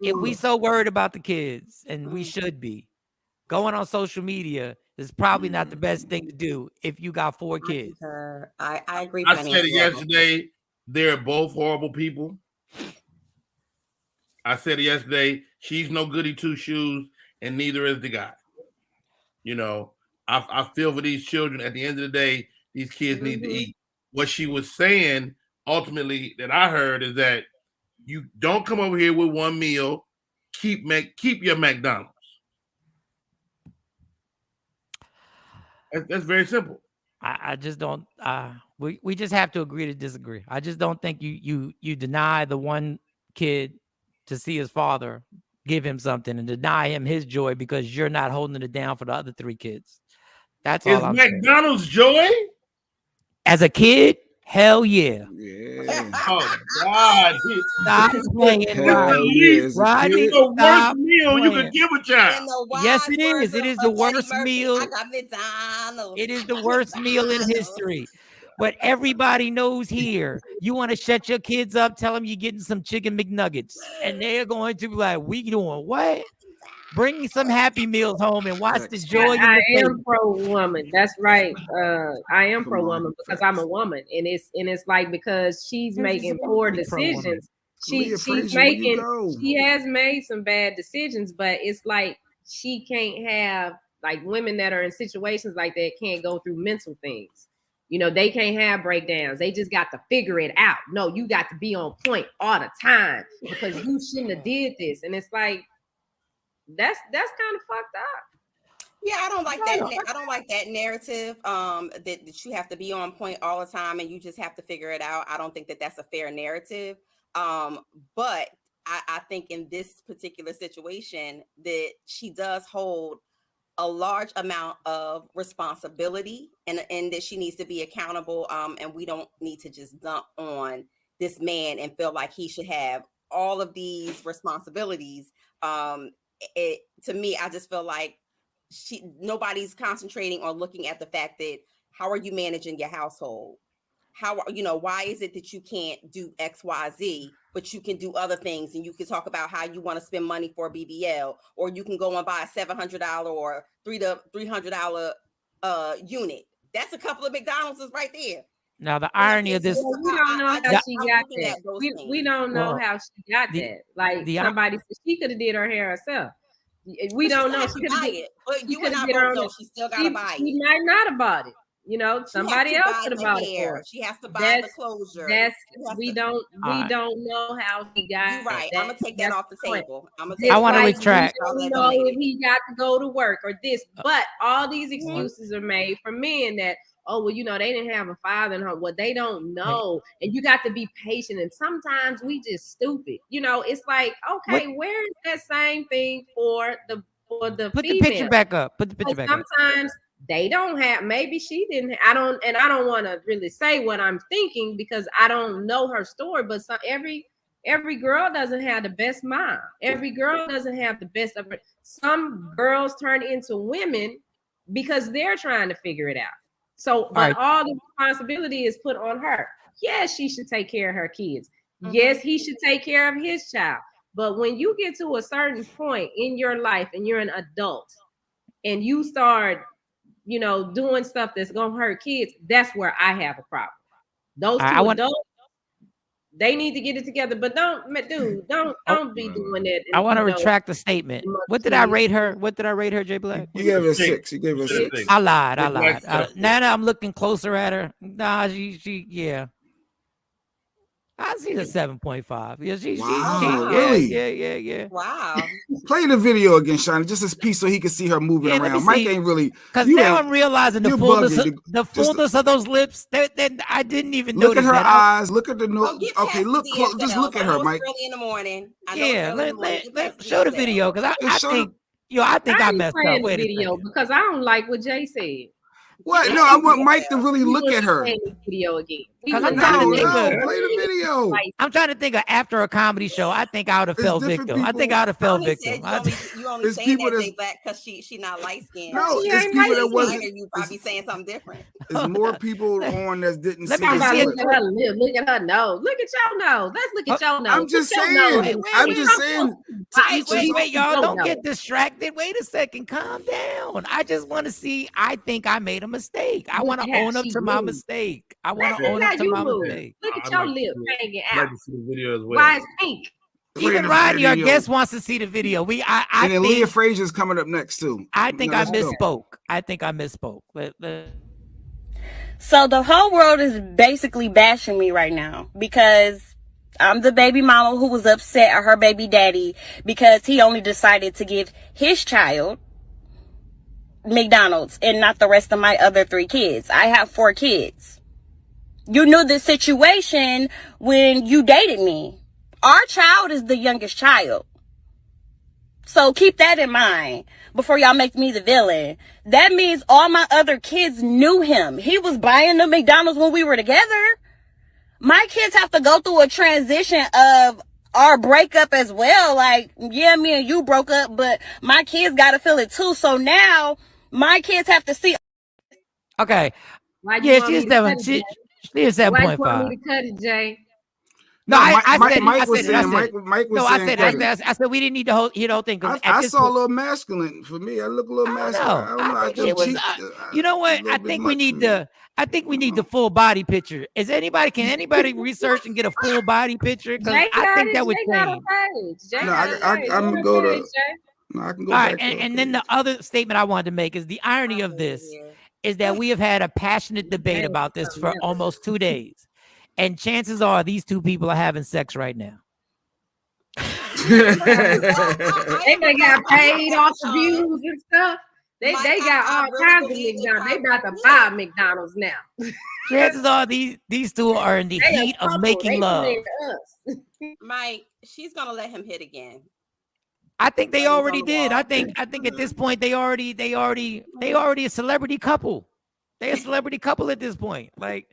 If we so worried about the kids, and we should be, going on social media is probably not the best thing to do if you got 4 kids. I agree. I said it yesterday. They're both horrible people. I said it yesterday. She's no goody two shoes, and neither is the guy. I feel for these children. At the end of the day, these kids need to eat. What she was saying ultimately that I heard is that you don't come over here with one meal. Keep your McDonald's. That's very simple. I just don't. We just have to agree to disagree. I just don't think you deny the one kid to see his father, give him something, and deny him his joy because you're not holding it down for the other 3 kids. That's all. Is McDonald's joy? As a kid, hell yeah. Oh God! Stop playing, Rodney. It's the worst meal you could give a child. Yes, it is. It is the worst meal. I got McDonald's. It is the worst meal in history. But everybody knows here, you want to shut your kids up, tell them you're getting some chicken McNuggets. And they're going to be like, we doing what? Bring me some Happy Meals home and watch the joy. I am pro-woman. That's right. I am pro-woman because I'm a woman. And it's like because she's making poor decisions. She has made some bad decisions, but it's like she can't have like women that are in situations like that can't go through mental things. You know, they can't have breakdowns. They just got to figure it out. No, you got to be on point all the time because you shouldn't have did this. And it's like, that's kind of fucked up. Yeah, I don't like that. I don't like that narrative. That you have to be on point all the time and you just have to figure it out. I don't think that that's a fair narrative. But I think in this particular situation that she does hold a large amount of responsibility and that she needs to be accountable. And we don't need to just dump on this man and feel like he should have all of these responsibilities. To me, I just feel like nobody's concentrating on looking at the fact that how are you managing your household? Why is it that you can't do XYZ, but you can do other things, and you can talk about how you want to spend money for a BBL, or you can go and buy a $700 or $300 unit. That's a couple of McDonald's right there. Now the irony of this, we don't know how she got that. We don't know how she got that. Like somebody said she could have did her hair herself. We don't know. She could have did it, but you and I both know she still got to buy it. She might not have bought it. You know, somebody else could have bought it for her. She has to buy the closure. We don't know how he got. You're right. I'm gonna take that off the table. I want to retract. We don't know if he got to go to work or this, but all these excuses are made for men that, oh, well, you know, they didn't have a father in her. Well, they don't know. And you got to be patient. And sometimes we just stupid. You know, it's like, okay, where is that same thing for the Put female? the picture back up. Put the picture back up. Sometimes they don't have, maybe she didn't. I don't want to really say what I'm thinking because I don't know her story, but every girl doesn't have the best mom. Every girl doesn't have the best of it. Some girls turn into women because they're trying to figure it out. So, but all the responsibility is put on her. Yes, she should take care of her kids. Mm-hmm. Yes, he should take care of his child. But when you get to a certain point in your life and you're an adult and you start, you know, doing stuff that's going to hurt kids, that's where I have a problem. Those two adults, they need to get it together. But don't be doing that. I want to retract the statement. What did I rate her? What did I rate her, Jay Black? You gave her a 6. You gave her a 6. I lied. Now that I'm looking closer at her, nah, she yeah. I see the 7.5. Yeah, yeah. Wow. Play the video again, Shawn, just as piece so he can see her moving around. Mike ain't really, because now I'm realizing the fullness of those lips. That I didn't even notice. Look at her eyes. Look at the nose. Okay, look close. Just look at her, Mike. Early in the morning. Let show the video because I think I messed up. Wait a second. Because I don't like what Jay said. What? No, I want Mike to really look at her. Video again. Play the video. I'm trying to think of after a comedy show. I think I would have fell victim. I think I would have fell victim. You only saying that Black because she not light skinned. No, it's people that wasn't. You probably saying something different. There's more people on that didn't see this. Look at her nose. Look at your nose. Let's look at your nose. I'm just saying. I'm just saying. Wait, y'all don't get distracted. Wait a second. Calm down. I just want to see. I think I made a mistake. I want to own up to my mistake. I want to own up to my mistake. Look at your lip hanging out. I'd like to see the video as well. Why it's pink? Even Rodney, our guest, wants to see the video. And then Leah Frazier's coming up next too. I think I misspoke. So the whole world is basically bashing me right now because I'm the baby mama who was upset at her baby daddy because he only decided to give his child McDonald's and not the rest of my other 3 kids. I have 4 kids. You knew the situation when you dated me. Our child is the youngest child. So keep that in mind before y'all make me the villain. That means all my other kids knew him. He was buying the McDonald's when we were together. My kids have to go through a transition of our breakup as well. Like, yeah, me and you broke up, but my kids got to feel it too. So now my kids have to see. Okay. Yeah, she's 7. She is 7.5. Why you want me to cut it, Jay? No, I said Mike was saying. I said we didn't need the whole thing. I saw a little masculine for me. I look a little masculine. I don't know. You know what? I think we need the full body picture. Can anybody research and get a full body picture? Because I think that would change. I'm gonna go to. No, I can go all right, and then the other statement I wanted to make is the irony of this is that we have had a passionate debate about this for almost 2 days. And chances are these two people are having sex right now. They got paid off the views and stuff. They got all kinds of McDonald's. They about to buy McDonald's now. Chances are these two are in the heat of making love. Mike, she's gonna let him hit again. I think they already did. I think at this point they already a celebrity couple. They're a celebrity couple at this point. Like,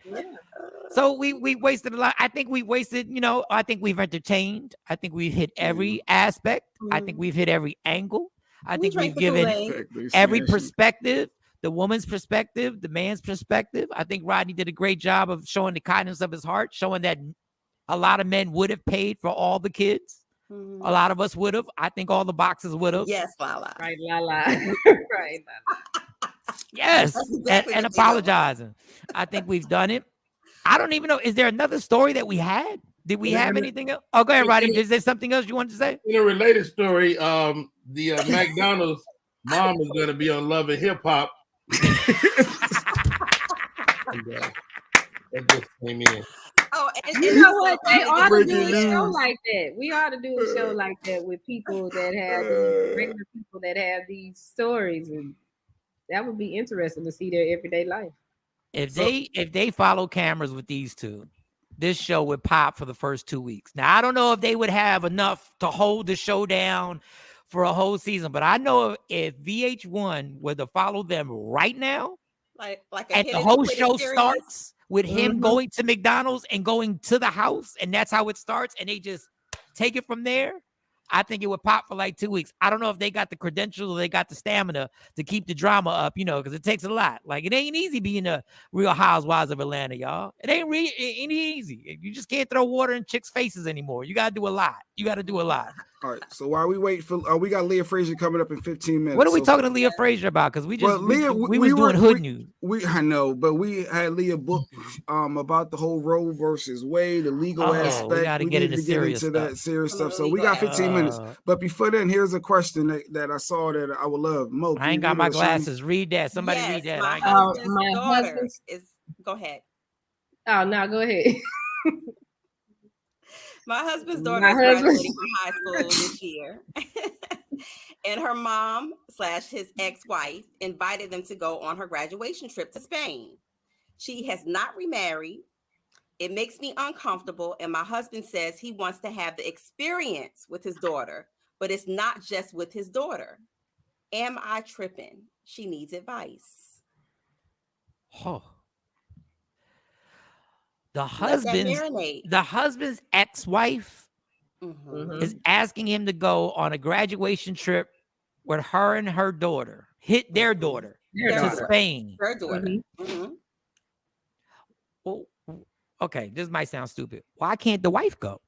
so we wasted a lot. I think we wasted, I think we've entertained. I think we've hit every aspect. I think we've hit every angle. I think we've given every perspective, the woman's perspective, the man's perspective. I think Rodney did a great job of showing the kindness of his heart, showing that a lot of men would have paid for all the kids. A lot of us would have. I think all the boxes would have. Yes, Lala. Right, Lala. Right, Lala. Yes, exactly and apologizing. I think we've done it. I don't even know. Is there another story that we had? Did we have anything else? Oh, go ahead, Rodney. Is there something else you wanted to say? In a related story, the McDonald's mom is going to be on Love and Hip Hop. That just came in. Oh, and you know what? They ought to do a show like that. We ought to do a show like that with people that have regular people that have these stories, and that would be interesting to see their everyday life. If they follow cameras with these two, this show would pop for the first 2 weeks. Now I don't know if they would have enough to hold the show down for a whole season, but I know if VH1 were to follow them right now, like and the whole show starts with him going to McDonald's and going to the house, and that's how it starts, and they just take it from there, I think it would pop for like 2 weeks. I don't know if they got the credentials or they got the stamina to keep the drama up, because it takes a lot. Like, it ain't easy being a Real Housewives of Atlanta, y'all. It ain't easy. You just can't throw water in chicks' faces anymore. You got to do a lot. All right. So while we wait for, we got Leah Frazier coming up in 15 minutes. What are we talking to Leah Frazier about? Because we was doing hood news. I know, but we had Leah book about the whole Roe versus Wade, the legal aspect. We got to get into that serious stuff. So we got 15 minutes. But before then, here's a question that I saw that I would love. Mo, I ain't got my glasses. Read that. Somebody read that. My husband is. Go ahead. Oh no, go ahead. My husband's daughter is graduating from high school this year. And her mom / his ex-wife invited them to go on her graduation trip to Spain. She has not remarried. It makes me uncomfortable. And my husband says he wants to have the experience with his daughter, but it's not just with his daughter. Am I tripping? She needs advice. Oh. The husband's ex-wife is asking him to go on a graduation trip with her and her daughter, their daughter, to Spain. Her daughter. Well, okay, this might sound stupid. Why can't the wife go?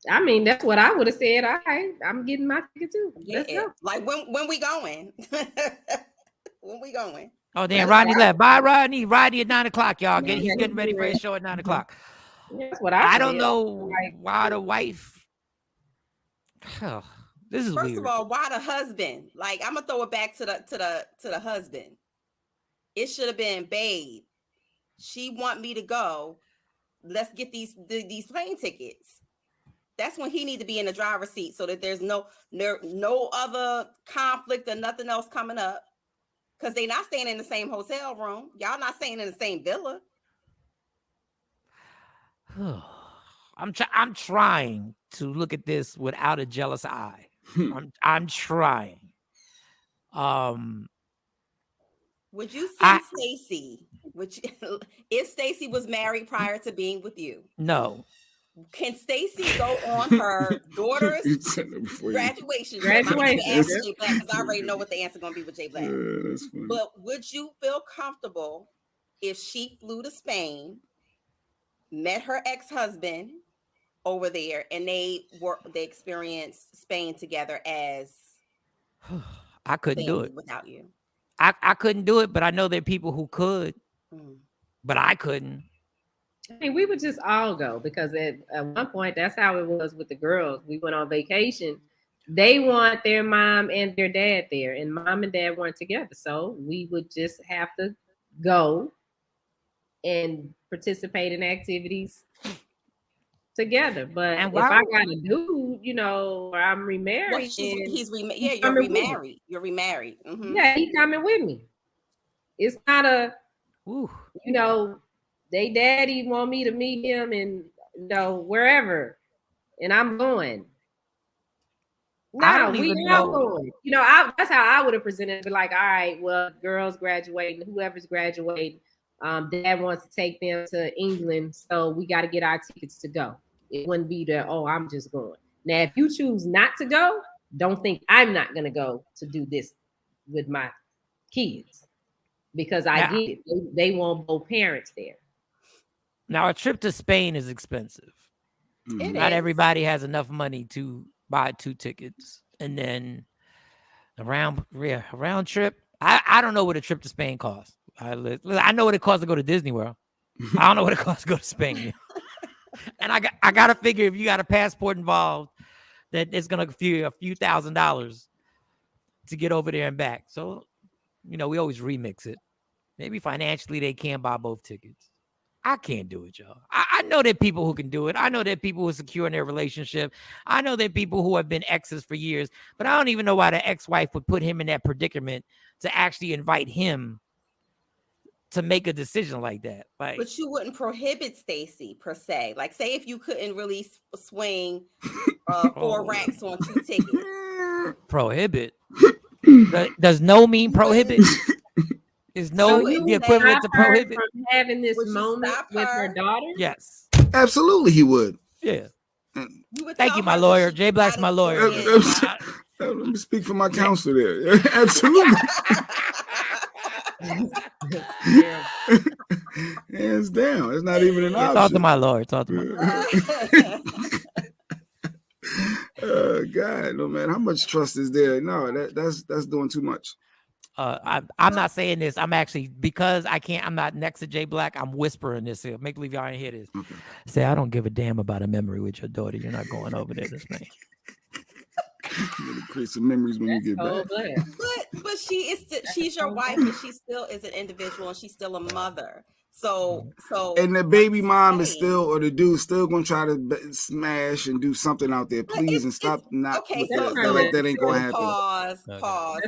I mean, that's what I would have said. All right, I'm getting my ticket too. Let's go. Like when we going? When we going? Oh, damn, Rodney left. Bye, Rodney. Rodney at 9:00, y'all. He's getting ready for his show at 9:00. That's what I don't know why the wife. Oh, this is First weird. of all, why the husband? Like, I'm gonna throw it back to the husband. It should have been, babe. She want me to go. Let's get these plane tickets. That's when he need to be in the driver's seat, so that there's no other conflict or nothing else coming up. Because they're not staying in the same hotel room. Y'all not staying in the same villa. I'm trying to look at this without a jealous eye. I'm trying. Would you see Stacey? If Stacey was married prior to being with you? No. Can Stacey go on her daughter's graduation trip? I'm going to ask Jay Black because I already know what the answer is going to be with Jay Black. But would you feel comfortable if she flew to Spain, met her ex-husband over there, and they experienced Spain together as I couldn't do it without you? I couldn't do it, but I know there are people who could, but I couldn't. I mean, we would just all go because at one point, that's how it was with the girls. We went on vacation they want their mom and their dad there, and mom and dad weren't together. So we would just have to go and participate in activities together. But if I got a dude, or I'm remarried, you're remarried. You're remarried. Mm-hmm. Yeah, he coming with me. It's not a, they daddy want me to meet him and wherever, and I'm going. No, we all going. That's how I would have presented it. Be like, all right, well, girls graduating, whoever's graduating, dad wants to take them to England, so we got to get our tickets to go. It wouldn't be that, oh, I'm just going. Now, if you choose not to go, don't think I'm not going to go to do this with my kids, because I get it. They want both parents there. Now, a trip to Spain is expensive. Not everybody has enough money to buy 2 tickets, and then a round trip. I don't know what a trip to Spain costs. I know what it costs to go to Disney World. I don't know what it costs to go to Spain. And I gotta figure if you got a passport involved, that it's gonna be a few $1,000s to get over there and back. So, we always remix it. Maybe financially they can't buy both tickets. I can't do it, y'all. I know there are people who can do it. I know there are people who are secure in their relationship. I know there are people who have been exes for years, but I don't even know why the ex-wife would put him in that predicament to actually invite him to make a decision like that. Like, but you wouldn't prohibit Stacy per se. Like, say if you couldn't really swing 4 racks on 2 tickets. Prohibit? Does no mean prohibit? Is no the equivalent to prohibit? From having this moment with her daughter? Yes. Absolutely, he would. Yeah. Thank you, my lawyer. Jay Black's my lawyer. Let me speak for my counsel there. Absolutely. Hands down. It's not even an option. Talk to my lawyer. Talk to my lawyer. God, no man. How much trust is there? No, that's doing too much. I'm not saying this. I'm actually, because I'm not next to Jay Black, I'm whispering this here. Make believe y'all ain't hear this. Okay. Say, I don't give a damn about a memory with your daughter. You're not going over there this night. You're gonna create some memories when you get back. But she's your wife, and she still is an individual, and she's still a mother. So and the baby mom is still, or the dude's still gonna try to smash and do something out there. Please, and stop not. Okay, so like that ain't gonna happen. Pause. That's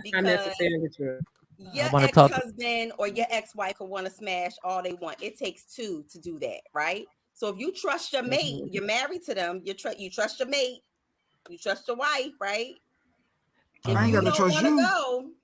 because not necessarily true. Your ex-husband or your ex-wife will want to smash all they want. It takes 2 to do that, right? So if you trust your mate, you're married to them. You trust your mate. You trust your wife, right? I ain't gotta trust you.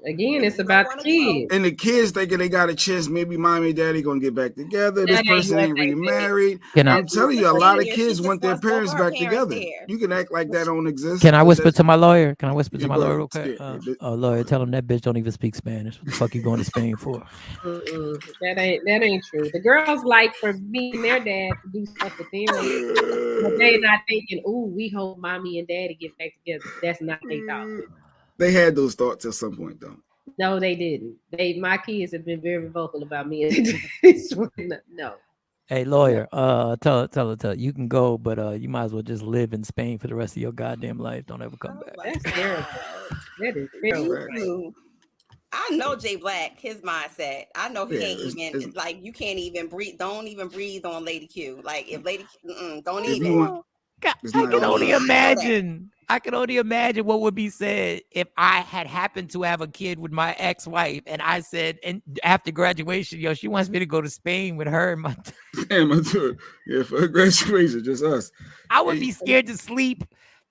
Again, it's about the kids. And the kids thinking they got a chance. Maybe mommy and daddy gonna get back together. This person ain't remarried. I'm telling you, a lot of kids want their parents back together. You can act like that don't exist. Can I whisper to my lawyer? Can I whisper to my lawyer real quick? Lawyer, tell him that bitch don't even speak Spanish. What the fuck you going to Spain for? That ain't true. The girls like for me and their dad to do stuff with them, but they not thinking, "Ooh, we hope mommy and daddy get back together." That's not their thought. They had those thoughts at some point, though. No, they didn't. My kids have been very vocal about me. No. Hey, lawyer, tell her you can go, but you might as well just live in Spain for the rest of your goddamn life. Don't ever come back. That's terrible. That is terrible. I know Jay Black, his mindset. I know he ain't even like, you can't even breathe. Don't even breathe on Lady Q. Like, if Lady Q, don't even. I can only imagine. I can only imagine what would be said if I had happened to have a kid with my ex-wife, and I said, and after graduation, she wants me to go to Spain with her and my. Yeah, for her graduation, just us. I would be scared to sleep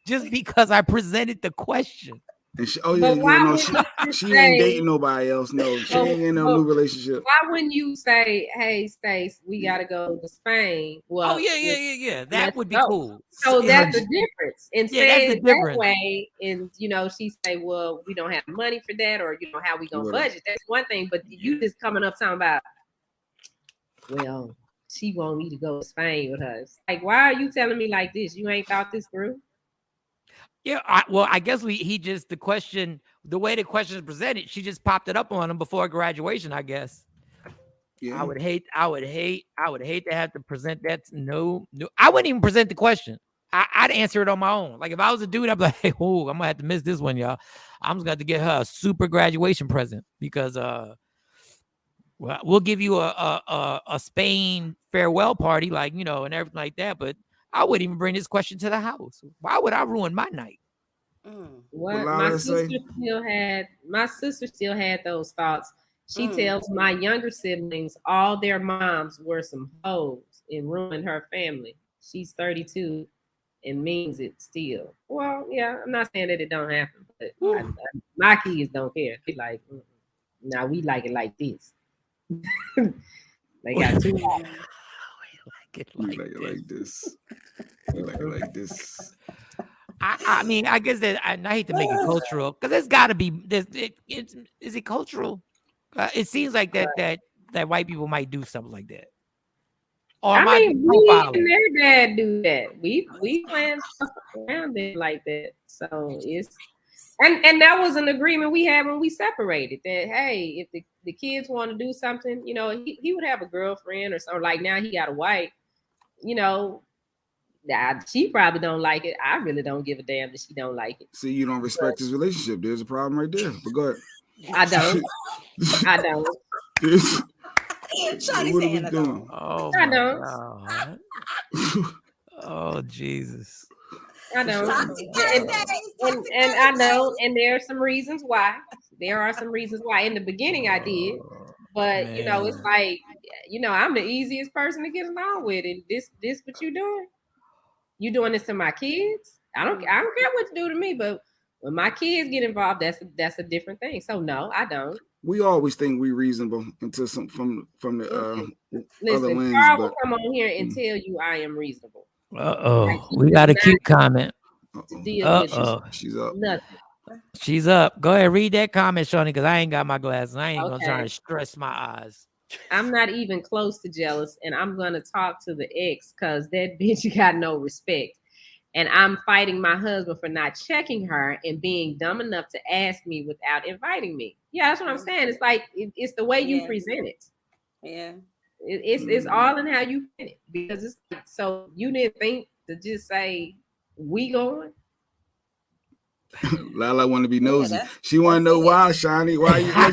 just because I presented the question. And she ain't dating nobody else. No, she ain't in no new relationship. Why wouldn't you say, "Hey, Stace, we gotta go to Spain"? Well, yeah. That would be cool. So that's the difference. And say it that way, and she say, "Well, we don't have money for that," or how we gonna budget. That's one thing. But you just coming up talking about, well, she want me to go to Spain with her. It's like, why are you telling me like this? You ain't thought this through. Yeah, I guess the way the question is presented, she just popped it up on him before graduation, I guess. Yeah. I would hate to have to present that. No, I wouldn't even present the question. I'd answer it on my own. Like if I was a dude, I'd be like, hey, oh, I'm gonna have to miss this one, y'all. I'm just gonna have to get her a super graduation present because well, we'll give you a Spain farewell party, like, you know, and everything like that. But I wouldn't even bring this question to the house. Why would I ruin my night? What my sister still had those thoughts. She tells my younger siblings all their moms were some hoes and ruined her family. She's 32 and means it still. Well, yeah, I'm not saying that it don't happen, but my kids don't care. They like, now we like it like this. They got two. Like this. I mean, I guess that I hate to make it cultural because it's got to be. Is it cultural? It seems like that white people might do something like that. Or I mean, we and their dad do that. We plan stuff around it like that. So it's and that was an agreement we had when we separated. That hey, if the kids want to do something, you know, he would have a girlfriend or something. Like now he got a wife, you know. She probably don't like it. I really don't give a damn that she don't like it. See, you don't respect his relationship. There's a problem right there. But go ahead. I don't. What are we doing? Oh, I don't. Oh, Jesus. I don't. And I know, and there are some reasons why. There are some reasons why. In the beginning, I did. But, you know, it's like, you know, I'm the easiest person to get along with. And this what you doing? You doing this to my kids? I don't care what you do to me, but when my kids get involved, that's a different thing. So no, I don't. We always think we're reasonable until some from the other lens. Carl will come on here and tell you I am reasonable. We got a cute comment. She's up. Nothing. She's up. Go ahead, read that comment, Shawnee, because I ain't got my glasses. I ain't gonna try to stress my eyes. I'm not even close to jealous, and I'm gonna talk to the ex because that bitch got no respect. And I'm fighting my husband for not checking her and being dumb enough to ask me without inviting me. Yeah, that's what I'm saying. It's like it's the way you present it. Yeah, it's all in how you present it because it's so you didn't think to just say we going. Lala want to be nosy. She want to know why, Shawnee. Why you? Why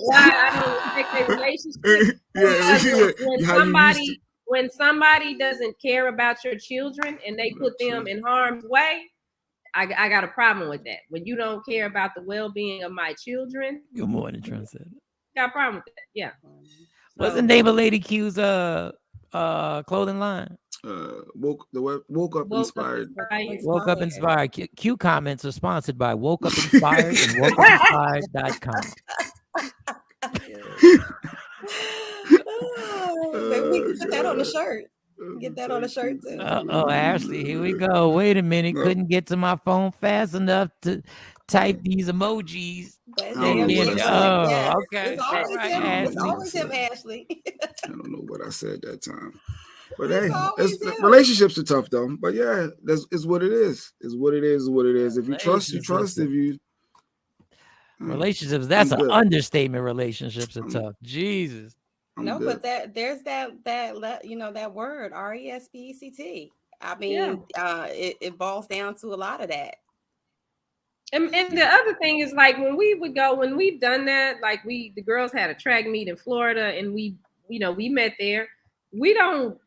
I don't respect their relationship. When somebody doesn't care about your children and they put them in harm's way, I got a problem with that. When you don't care about the well-being of my children, good morning, Trendsetter. Got a problem with that. Yeah. What's the name of Lady Q's clothing line? Woke Up Inspired. Woke Up Inspired. Q comments are sponsored by Woke Up Inspired and WokeUpInspired.com. We can put that on the shirt. Get that on the shirt too. Ashley, here we go. Wait a minute. Couldn't get to my phone fast enough to type these emojis. Okay. It's always him, Ashley. I don't know what I said that time. But hey, relationships are tough though. But yeah, it's what it is. It's what it is. What it is. If you trust, you trust. If you relationships, that's an understatement. Relationships are tough. Jesus. But there's that word RESPECT. I mean, it boils down to a lot of that. And the other thing is like when we've done that, like the girls had a track meet in Florida and we met there. We don't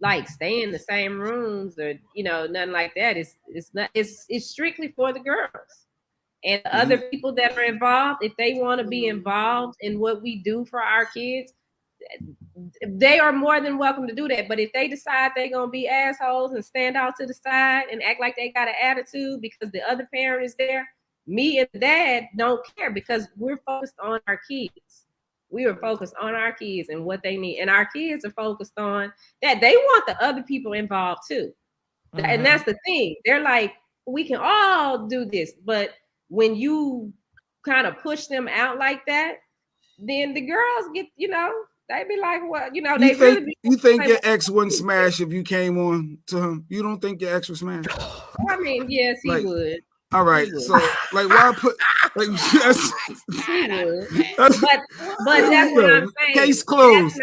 like stay in the same rooms or nothing like that. It's strictly for the girls and other people that are involved. If they want to be involved in what we do for our kids, they are more than welcome to do that. But if they decide they're gonna be assholes and stand out to the side and act like they got an attitude because the other parent is there, me and dad don't care because we're focused on our kids. We are focused on our kids and what they need. And our kids are focused on that. They want the other people involved too. Mm-hmm. And that's the thing. They're like, we can all do this. But when you kind of push them out like that, then the girls get, they be like, well, you think your ex wouldn't smash if you came on to him? You don't think your ex would smash? I mean, yes, he would. All right. So, like, why put Like, He would. But that's what I'm saying. Case closed.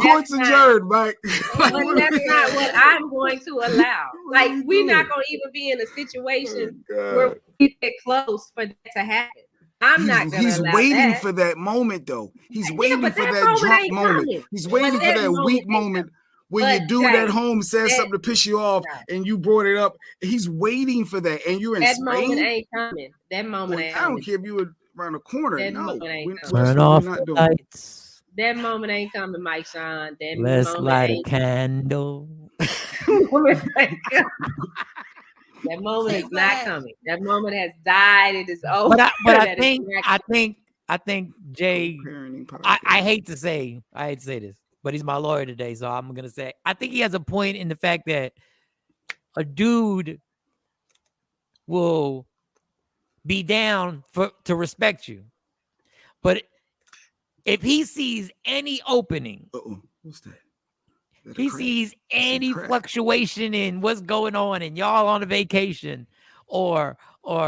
Court's adjourned, Mike. But that's not what I'm going to allow. Like, we're not going to even be in a situation where we get close for that to happen. I'm not going to allow He's waiting for that moment, though. He's waiting for that drunk moment. He's waiting for that weak moment when your dude at home says something to piss you off and you brought it up. He's waiting for that. And you're in Spain. That moment ain't coming. That moment ain't coming. I don't care if you were around the corner. That No. moment ain't coming. Turn off the lights. That moment ain't coming, Mike Shawn. Let's light a candle. That moment is not coming. That moment has died. It is over. But I think Jay. I hate to say this, but he's my lawyer today, so I'm gonna say I think he has a point in the fact that a dude will be down to respect you, but if he sees any opening, what's that? He sees any fluctuation in what's going on and y'all on a vacation or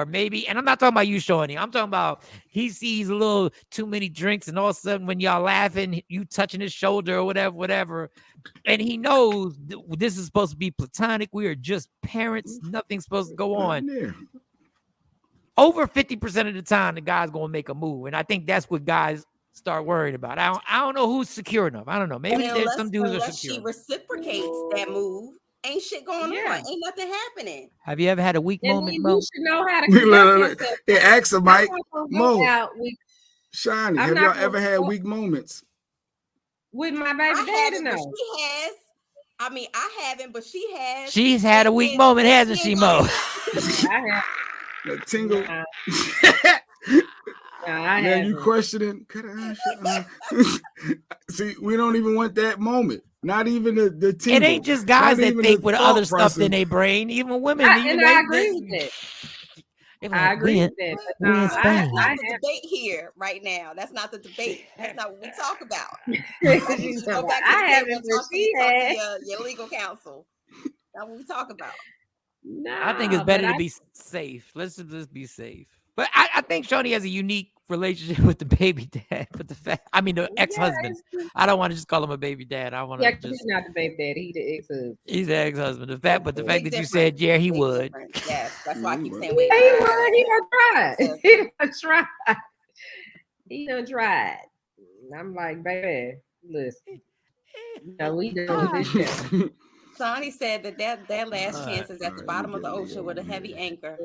maybe, and I'm not talking about you, Shawnee. I'm talking about he sees a little too many drinks and all of a sudden when y'all laughing, you touching his shoulder or whatever. And he knows this is supposed to be platonic. We are just parents. Nothing's supposed to go on. Over 50% of the time, the guy's going to make a move. And I think that's what guys start worried about. I don't know who's secure enough. I don't know. Maybe there's some dudes are secure. She reciprocates that move. Ain't shit going on. Ain't nothing happening. Have you ever had a weak moment, Mo? You should know how to conduct yourself. Ask him, Mike. Mo. Shawnee, have y'all ever had weak moments? With my baby daddy, no. She has. I mean, I haven't, but she has. She's had a weak moment, hasn't she, Mo? I have. That tingle. Now you questioning? See, we don't even want that moment. Not even the tingle. It ain't just guys that think with other stuff in their brain. Even women. I agree with that. I agree with that. That's not the debate here right now. That's not the debate. That's not what we talk about. I haven't. Your legal counsel. That's what we talk about. No, I think it's better to be safe. Let's just be safe. But I think Shawnee has a unique relationship with the baby dad. But the ex-husband. I don't want to just call him a baby dad. I want to just. He's not the baby dad. He's the ex-husband. He's the ex-husband. The fact that you said, yeah, he would. Yes, that's why I keep saying he would. He done tried. He done tried. I'm like, baby, listen. No, we done this shit. Sonny said that last chance is at the bottom of the ocean with a heavy anchor.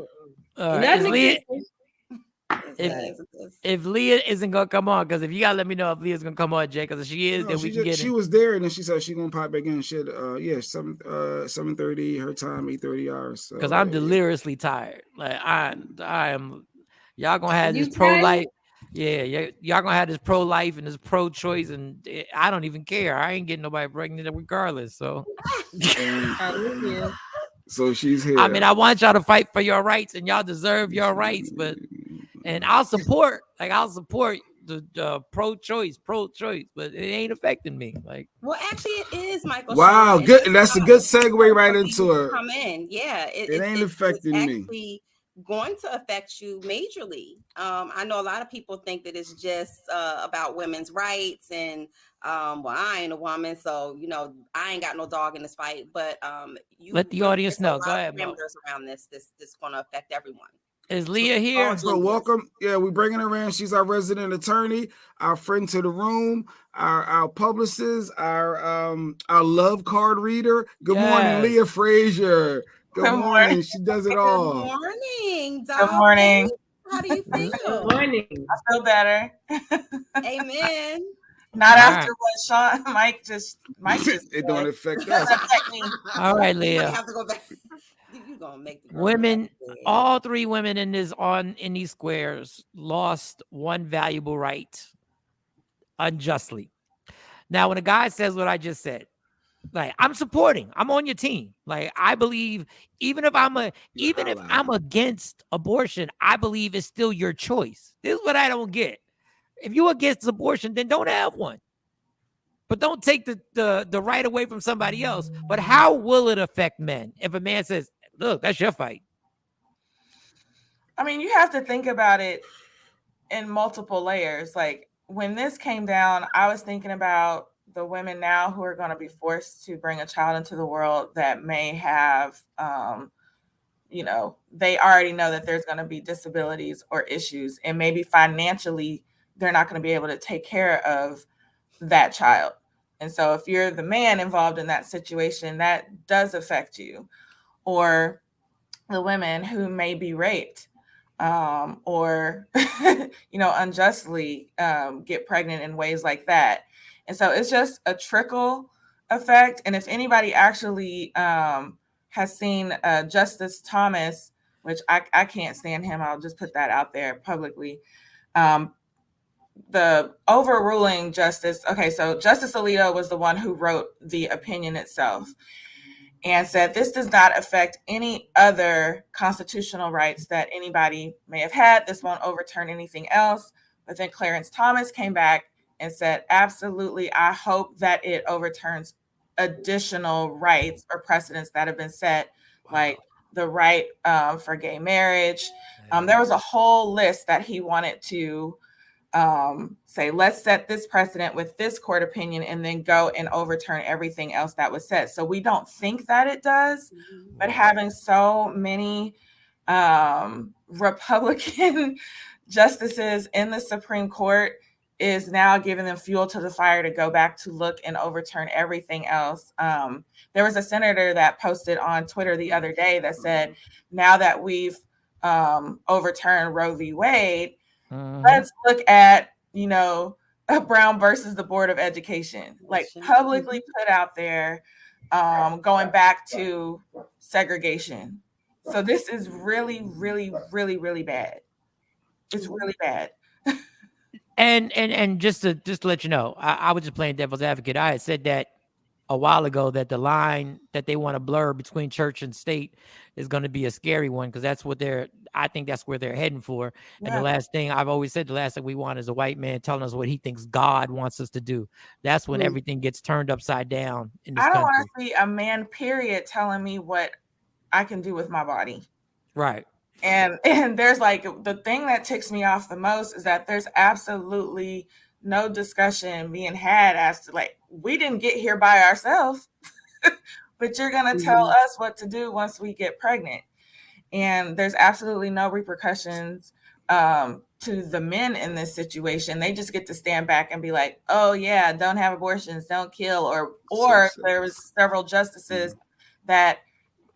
If Leah isn't gonna come on, because if you gotta let me know if Leah's gonna come on, Jay, because if she is, then we can get it. She was there, and then she said she's gonna pop back in. She had 7:30 her time, 8:30 hours. Because I'm deliriously tired. Like I am. Y'all gonna have this pro-life. Yeah, y'all gonna have this pro-life and this pro-choice, and I don't even care. I ain't getting nobody pregnant regardless. So. So she's here. I mean, I want y'all to fight for your rights, and y'all deserve your rights, and I'll support the pro-choice, but it ain't affecting me. Like, well, actually, it is, Michael. Wow, good. That's a good segue right into it. Come in, yeah. It ain't affecting me. Going to affect you majorly. I know a lot of people think that it's just about women's rights and I ain't a woman, so I ain't got no dog in this fight. But you let the audience know. Go ahead, parameters around this going to affect everyone. Is Leah here? So welcome. Yeah, we're bringing her in. She's our resident attorney, our friend to the room, our publicist, our love card reader. Good morning, Leah Frazier. Good morning. She does it all. Good morning, Doc. Good morning. How do you feel? Good morning. I feel better. Amen. Not after what Mike just it don't affect us. All right, Leah. I have to go back. You gonna make the women, all three women in these squares lost one valuable right unjustly. Now, when a guy says what I just said, like, I'm supporting, I'm on your team. Like, I believe even if I'm against abortion, I believe it's still your choice. This is what I don't get. If you're against abortion, then don't have one. But don't take the right away from somebody else. But how will it affect men if a man says, look, that's your fight? I mean, you have to think about it in multiple layers. Like when this came down, I was thinking about the women now who are going to be forced to bring a child into the world that may have, you know, they already know that there's going to be disabilities or issues, and maybe financially they're not going to be able to take care of that child. And so if you're the man involved in that situation, that does affect you. Or the women who may be raped, or you know, unjustly get pregnant in ways like that. And so it's just a trickle effect. And if anybody actually has seen Justice Thomas, which I can't stand him, I'll just put that out there publicly. The overruling justice, okay, so Justice Alito was the one who wrote the opinion itself and said this does not affect any other constitutional rights that anybody may have had. This won't overturn anything else. But then Clarence Thomas came back and said, absolutely, I hope that it overturns additional rights or precedents that have been set, like the right for gay marriage. There was a whole list that he wanted to say, let's set this precedent with this court opinion and then go and overturn everything else that was said. So we don't think that it does, but having so many Republican justices in the Supreme Court is now giving them fuel to the fire to go back to look and overturn everything else. There was a senator that posted on Twitter the other day that said, now that we've overturned Roe v. Wade, let's look at, you know, Brown versus the Board of Education, like publicly put out there, going back to segregation. So this is really, really, really, really bad. It's really bad. And just to let you know, I was just playing devil's advocate. I had said that a while ago that the line that they want to blur between church and state is going to be a scary one, because that's what I think that's where they're heading for. Yeah. And the last thing I've always said, the last thing we want is a white man telling us what he thinks God wants us to do. That's when everything gets turned upside down in this country. I don't want to see a man, period, telling me what I can do with my body. Right. And there's like, the thing that ticks me off the most is that there's absolutely no discussion being had as to, like, we didn't get here by ourselves, but you're going to tell us what to do once we get pregnant. And there's absolutely no repercussions to the men in this situation. They just get to stand back and be like, oh yeah, don't have abortions, don't kill. Or there was several justices that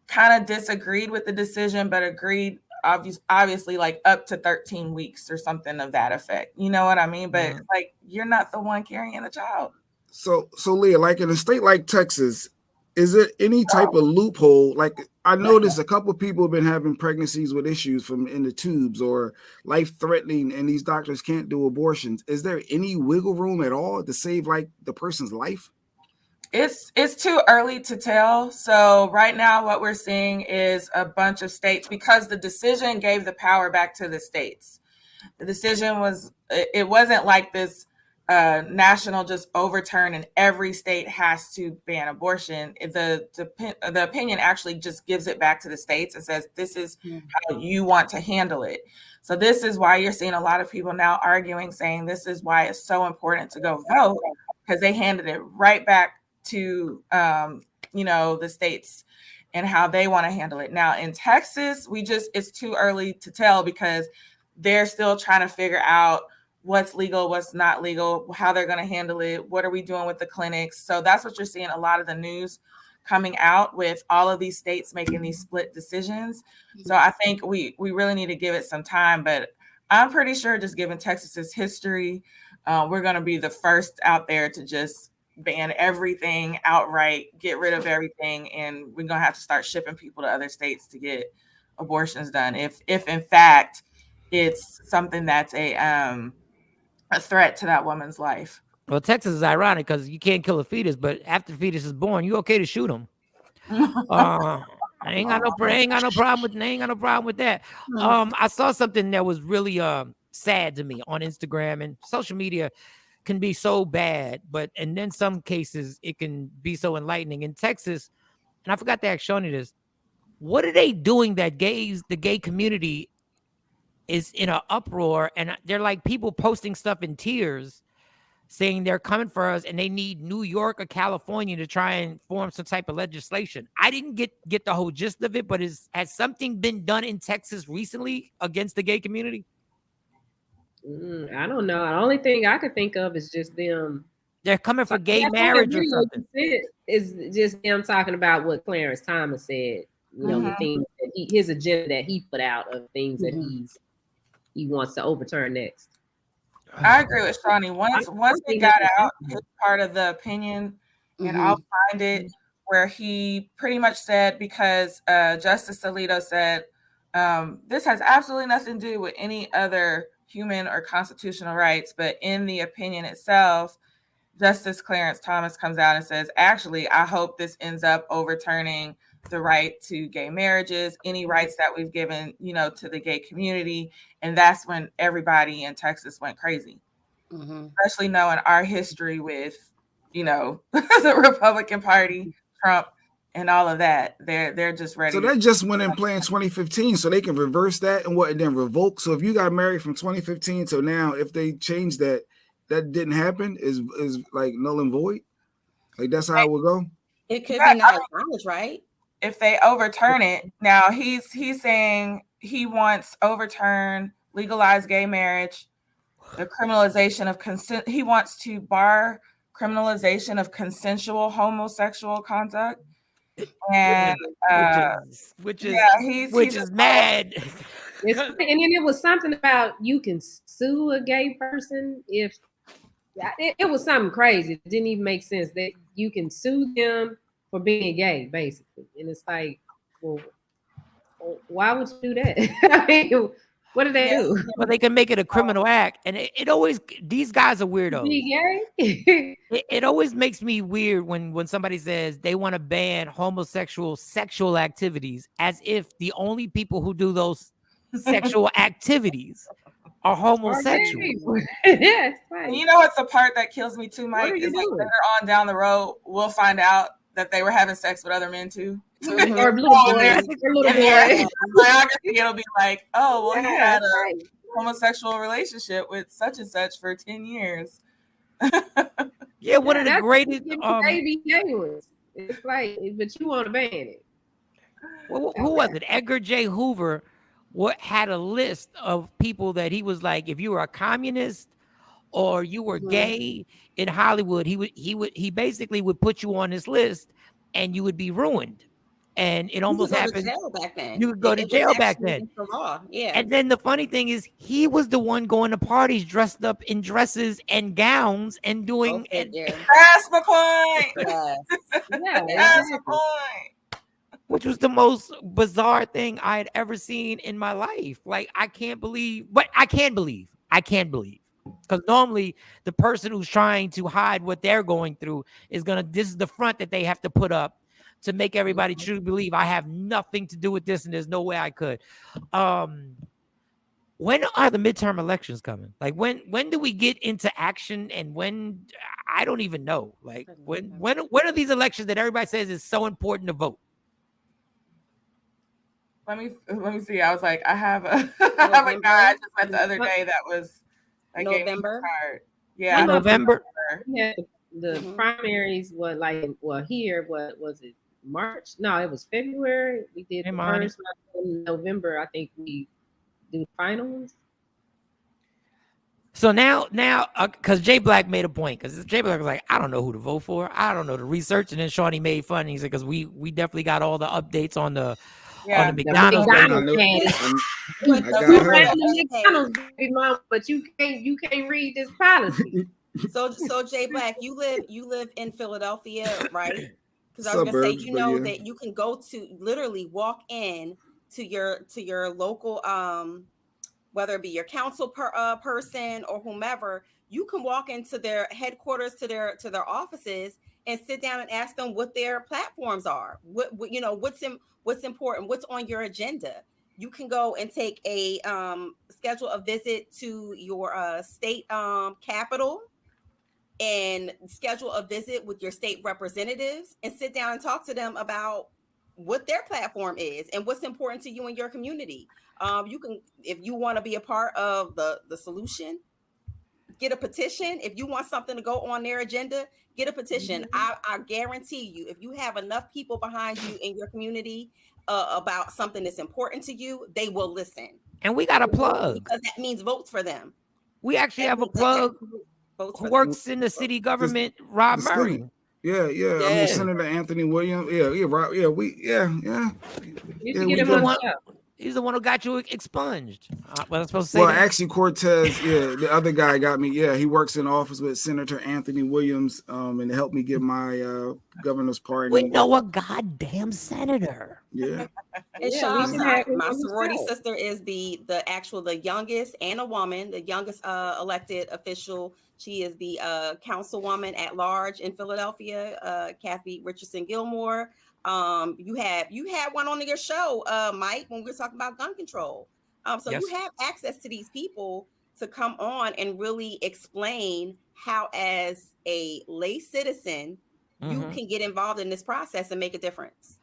kind of disagreed with the decision, but agreed obviously like up to 13 weeks or something of that effect. You know what I mean? But like, you're not the one carrying the child. So Leah, like in a state like Texas, is there any type of loophole? Like, I noticed a couple of people have been having pregnancies with issues from in the tubes or life-threatening, and these doctors can't do abortions. Is there any wiggle room at all to save like the person's life? It's too early to tell. So right now what we're seeing is a bunch of states, because the decision gave the power back to the states. The decision it wasn't like this national just overturn and every state has to ban abortion. The opinion actually just gives it back to the states and says, this is how you want to handle it. So this is why you're seeing a lot of people now arguing, saying this is why it's so important to go vote, because they handed it right back to the states and how they want to handle it. Now in Texas, it's too early to tell, because they're still trying to figure out what's legal, what's not legal, how they're going to handle it, what are we doing with the clinics. So that's what you're seeing a lot of the news coming out with, all of these states making these split decisions. So I think we really need to give it some time, but I'm pretty sure, just given Texas's history, we're going to be the first out there to just ban everything outright, get rid of everything, and we're going to have to start shipping people to other states to get abortions done if in fact it's something that's a threat to that woman's life. Well, Texas is ironic because you can't kill a fetus, but after the fetus is born, you okay to shoot them. I ain't got no problem with that. I saw something that was really sad to me on Instagram, and social media can be so bad, but and then some cases it can be so enlightening. In Texas, and I forgot to ask Shawnee this, what are they doing that the gay community is in an uproar, and they're like people posting stuff in tears saying they're coming for us and they need New York or California to try and form some type of legislation. I didn't get the whole gist of it, but has something been done in Texas recently against the gay community? I don't know. The only thing I could think of is just them. They're coming for gay marriage or something. Is just them talking about what Clarence Thomas said. You know, the things that his agenda that he put out of things that he wants to overturn next. I agree with Shawnee. Once it got out, it's part of the opinion, and I'll find it where he pretty much said, because Justice Alito said, this has absolutely nothing to do with any other human or constitutional rights, but in the opinion itself, Justice Clarence Thomas comes out and says, actually, I hope this ends up overturning the right to gay marriages, any rights that we've given, to the gay community. And that's when everybody in Texas went crazy, especially knowing our history with, the Republican Party, Trump, and all of that. They're just ready. So that just went in play in 2015, so they can reverse that and then revoke. So if you got married from 2015 to now, if they change that didn't happen, is like null and void. Like that's how it would go. It could be not acknowledged, right? If they overturn it, now he's saying he wants overturn, legalize gay marriage, the criminalization of consent. He wants to bar criminalization of consensual homosexual conduct, and which is mad. And then it was something about you can sue a gay person if it was something crazy. It didn't even make sense that you can sue them for being gay, basically. And it's like, well, why would you do that? I mean, what did they do? Well, they can make it a criminal act. And it always, these guys are weirdos. Be gay? It always makes me weird when somebody says they want to ban homosexual sexual activities, as if the only people who do those sexual activities are homosexual. Yes, right. You know what's the part that kills me too, Mike? Is like later on down the road, we'll find out that they were having sex with other men too. Or little boys. Biography, it'll be like, oh, well, he had a homosexual relationship with such and such for 10 years. Yeah, one of the greatest baby gay ones. It's like, but you want to ban it. Well, who was it? Edgar J. Hoover had a list of people that he was like, if you were a communist or you were gay in Hollywood, he basically would put you on his list and you would be ruined. And it almost happened. You could go to jail back then. Yeah. And then the funny thing is, he was the one going to parties dressed up in dresses and gowns and doing. That's my point. That's my point. Which was the most bizarre thing I had ever seen in my life. Like, I can't believe. Because normally the person who's trying to hide what they're going through this is the front that they have to put up to make everybody truly believe I have nothing to do with this and there's no way I could. When are the midterm elections coming? Like when do we get into action, and when? I don't even know. Like when are these elections that everybody says is so important to vote? Let me see. I was like, I have a guy I just met the other day that was November. Yeah, November. Yeah, the primaries were here. What was it? March? No, it was February. We did the first. In November, I think we do finals. So now, because Jay Black made a point, because Jay Black was like, I don't know who to vote for. I don't know the research, and then Shawnee made fun. And he said, because we definitely got all the updates on the McDonald's. But you can't read this policy. So Jay Black, you live in Philadelphia, right? Because I was gonna say, that you can go to literally walk in to your local, whether it be your council person or whomever, you can walk into their headquarters, to their offices, and sit down and ask them what their platforms are. What's important, what's on your agenda. You can go and take a schedule a visit to your state capital and schedule a visit with your state representatives and sit down and talk to them about what their platform is and what's important to you in your community. You can, if you want to be a part of the solution, get a petition. If you want something to go on their agenda, get a petition. I guarantee you, if you have enough people behind you in your community about something that's important to you, they will listen. And we got a plug. Because that means votes for them. We actually have a plug who works in the city government, Rob Murray. Yeah. I mean, Senator Anthony Williams. He's the one who got you expunged. What I'm supposed to say? Well, actually, Cortez, the other guy got me. Yeah, he works in office with Senator Anthony Williams, and helped me get my governor's pardon. We know a goddamn senator. Yeah. And Shawn, my sorority sister is the youngest and a woman, the youngest elected official. She is the councilwoman at large in Philadelphia, Kathy Richardson Gilmore. You had one on your show, Mike, when we were talking about gun control. So you have access to these people to come on and really explain how, as a lay citizen, you can get involved in this process and make a difference.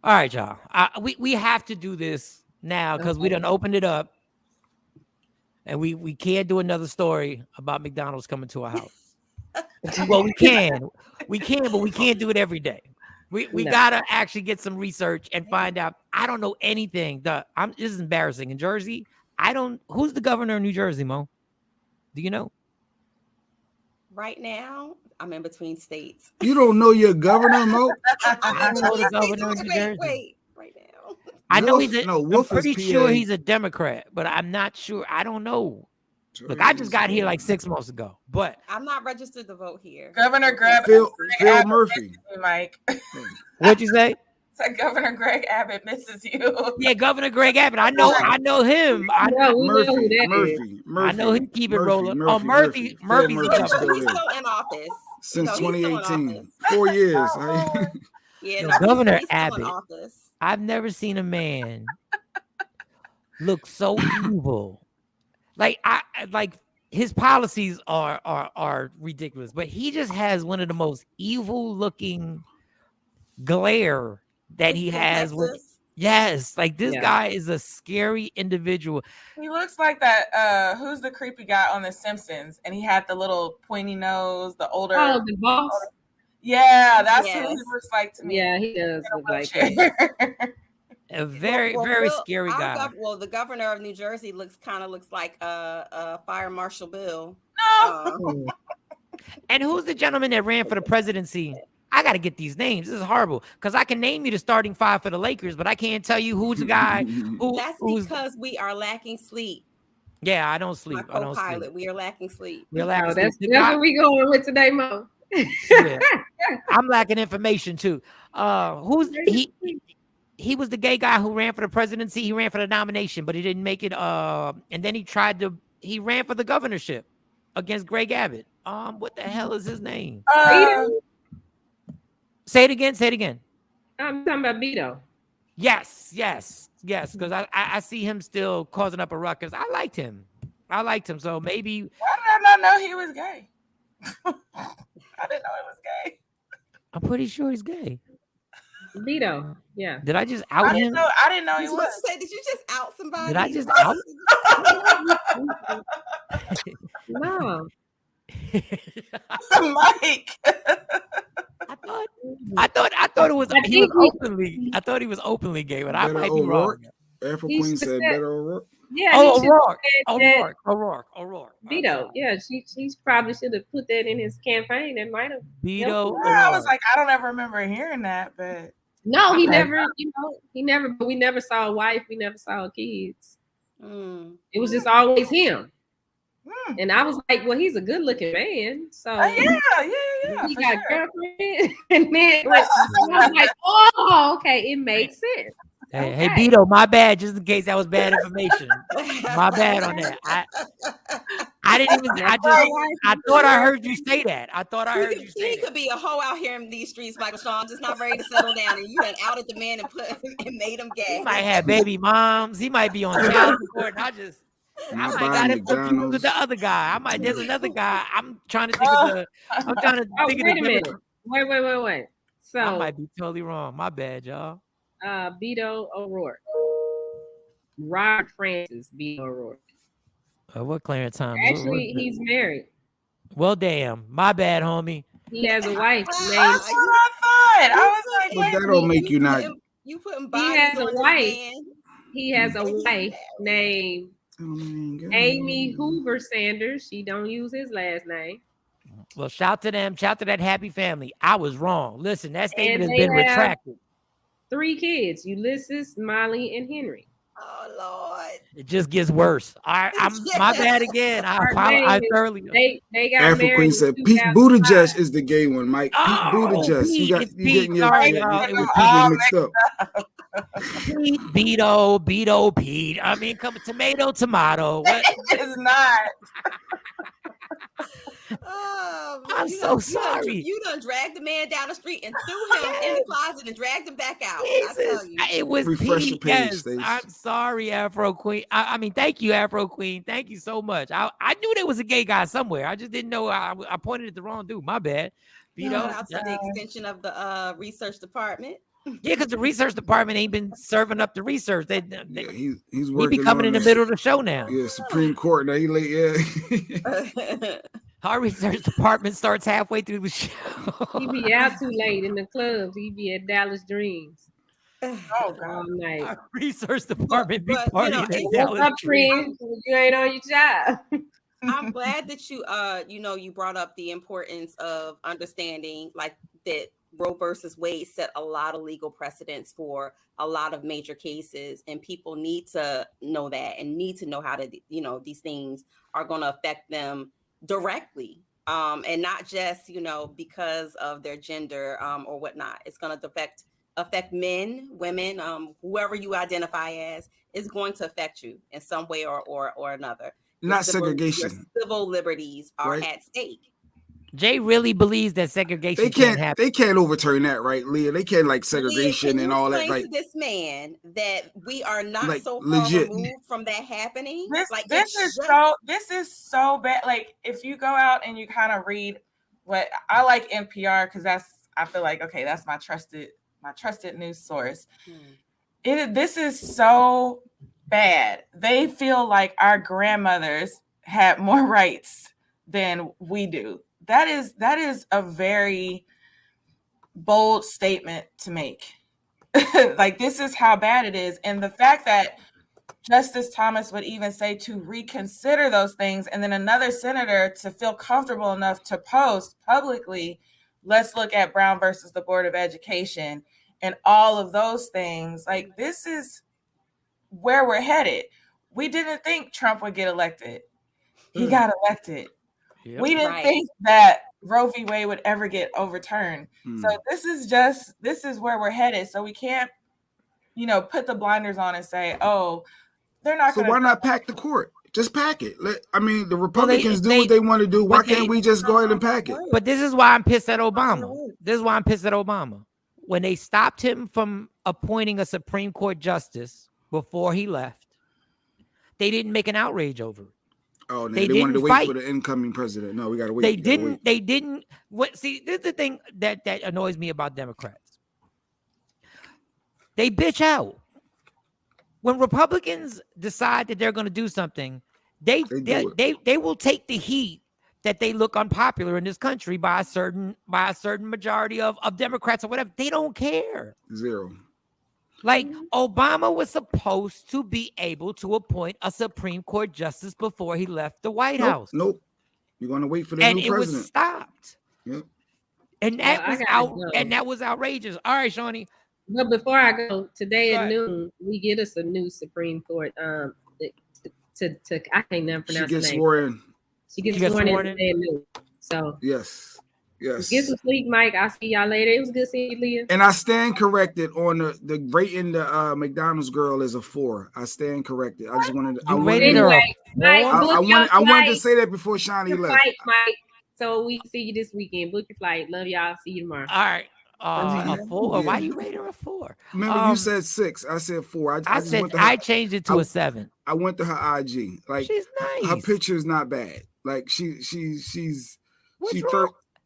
All right, y'all. We have to do this now because we done opened it up, and we can't do another story about McDonald's coming to our house. Well, we can, but we can't do it every day. We gotta actually get some research and find out. I don't know anything. This is embarrassing. In Jersey, who's the governor of New Jersey, Mo? Do you know? Right now, I'm in between states. You don't know your governor, Mo? I know the governor of New Jersey. Wait, right now. I know I'm pretty sure he's a Democrat, but I'm not sure. I don't know. Look, I just got here like 6 months ago, but I'm not registered to vote here. Governor Phil Murphy. Mike. What'd you say? It's like Governor Greg Abbott misses you. Yeah, Governor Greg Abbott. I know him. I know Murphy. I know he keep it rolling. Murphy's the governor. He's still in office since 2018. 4 years. Governor Abbott. I've never seen a man look so evil. Like his policies are ridiculous, but he just has one of the most evil looking glare that he has with. Yes, like this guy is a scary individual. He looks like that. Who's the creepy guy on The Simpsons? And he had the little pointy nose, the older. Oh, the boss. Yeah, that's who he looks like to me. Yeah, he does look like that. A very, very scary guy. The governor of New Jersey looks like Fire Marshal Bill. No. And who's the gentleman that ran for the presidency? I got to get these names. This is horrible because I can name you the starting five for the Lakers, but I can't tell you who's the guy. That's because we are lacking sleep. Yeah, I don't sleep. My co-pilot, we are lacking sleep. We're lacking sleep. That's what we going with today, Mo. I'm lacking information too. Who's he was the gay guy who ran for the presidency. He ran for the nomination, but he didn't make it. And then he ran for the governorship against Greg Abbott. What the hell is his name? Say it again. I'm talking about Beto. Yes. Because I see him still causing up a ruckus. I liked him. So maybe. Why did I not know he was gay? I didn't know he was gay. I'm pretty sure he's gay. Beto, yeah. Did I just out him? I didn't know he was. Did you just out somebody? Did I just out? No. Mike. I thought it was. He was openly. I thought he was openly gay, but I might be wrong. Afro Queen said Beto O'Rourke. Yeah. O'Rourke. Beto. Yeah, she probably should have put that in his campaign. That might have. Beto. I was like, I don't ever remember hearing that, but no, he never. But we never saw a wife. We never saw kids. It was just always him. And I was like, well, he's a good-looking man. So yeah. He got a girlfriend, and then I was like, oh, okay, it makes sense. Hey, Beto, my bad. Just in case that was bad information, my bad on that. I didn't even. I thought I heard you say that. He could be a hoe out here in these streets, Michael Shawn, just not ready to settle down, and you had outed the man and made him gay. He might have baby moms. He might be on child support. I might got it confused with the other guy. There's another guy. I'm trying to think of the. Wait a minute. Wait. So I might be totally wrong. My bad, y'all. Beto O'Rourke. Robert Francis Beto O'Rourke. What Clarence Thomas? Actually, he's married. Well, damn. My bad, homie. He has a wife named. That's what I thought. I was like, but that don't make you not. You putting He bodies has a on wife. this man. He has a wife named Amy Hoover Sanders. She don't use his last name. Well, shout to them. Shout to that happy family. I was wrong. Listen, that statement And has they been have retracted. 3 kids: Ulysses, Molly, and Henry. Oh Lord! It just gets worse. I'm my bad again. I thoroughly. They got Afro married. Queen said Pete Buttigieg is the gay one, Mike. Pete Buttigieg. Pete, You getting your Pete mixed up. Pete, Beto, Pete. I mean, come tomato. What? It's not. I'm so sorry. You done dragged the man down the street and threw him in the closet and dragged him back out. I tell you. It was Refresh Pete. your page, Yes. Stacey. I'm sorry, Afro Queen. I mean, thank you, Afro Queen. Thank you so much. I knew there was a gay guy somewhere. I just didn't know. I pointed at the wrong dude. My bad. Shout out to the extension of the research department. Yeah, because the research department ain't been serving up the research. He's He working. be coming in the middle of the show now. Yeah, Supreme Court. Now he late. Yeah. Our research department starts halfway through the show. He be out too late in the clubs. He be at Dallas Dreams. Oh God! All night. Our research department be But, partying at What's Dallas up, Dreams. friend? You ain't on your job. I'm glad that you brought up the importance of understanding like that Roe versus Wade set a lot of legal precedents for a lot of major cases, and people need to know that and need to know how to, these things are going to affect them directly, and not just, because of their gender or whatnot. It's going to affect men, women, whoever you identify as, is going to affect you in some way or another. Not Your segregation. civil liberties are Right. at stake. Jay really believes that segregation They can't can't. happen. They can't overturn that, right, Leah? They can't like segregation Leah, and all that. explain Like to this man that we are not like, so far legit. removed from that happening. This is so bad. Like if you go out and you kind of read what I like NPR, because I feel like, okay, that's my trusted news source. This is so bad. They feel like our grandmothers had more rights than we do. That is a very bold statement to make. Like this is how bad it is. And the fact that Justice Thomas would even say to reconsider those things, and then another senator to feel comfortable enough to post publicly, let's look at Brown versus the Board of Education and all of those things. Like this is where we're headed. We didn't think Trump would get elected. He got elected. Yep. We didn't think that Roe v. Wade would ever get overturned. So this is where we're headed. So we can't, put the blinders on and say, oh, they're not So going to. why not pack the court? Just pack it. The Republicans do what they want to do. Why can't we just go ahead and pack it? But this is why I'm pissed at Obama. When they stopped him from appointing a Supreme Court justice before he left, they didn't make an outrage over it. Oh, no, they wanted to wait for the incoming president. No, we got to wait. They didn't. See, this is the thing that annoys me about Democrats. They bitch out. When Republicans decide that they're going to do something, they will take the heat that they look unpopular in this country by a certain majority of Democrats or whatever. They don't care. Zero. Like Obama was supposed to be able to appoint a Supreme Court justice before he left the White House. Nope. You're going to wait for the new president. And it was stopped. Yep. And that was outrageous. All right, Shawnee. But before I go, today at noon, we get us a new Supreme Court. I can't never pronounce her name. She gets sworn in. She gets sworn in today at noon. So yes. Get some sleep, Mike. I'll see y'all later. It was good seeing you, Leah. And I stand corrected on the rating the McDonald's girl is a 4. I stand corrected. I just wanted to. I wanted to say that before Shawnee left. Flight, Mike. So we see you this weekend. Book your flight. Love y'all. See you tomorrow. All right. A 4. Why you rated her a 4? Remember, you said 6. I said 4. I changed it to a 7. I went to her IG. Like she's nice. Her picture is not bad. Like she's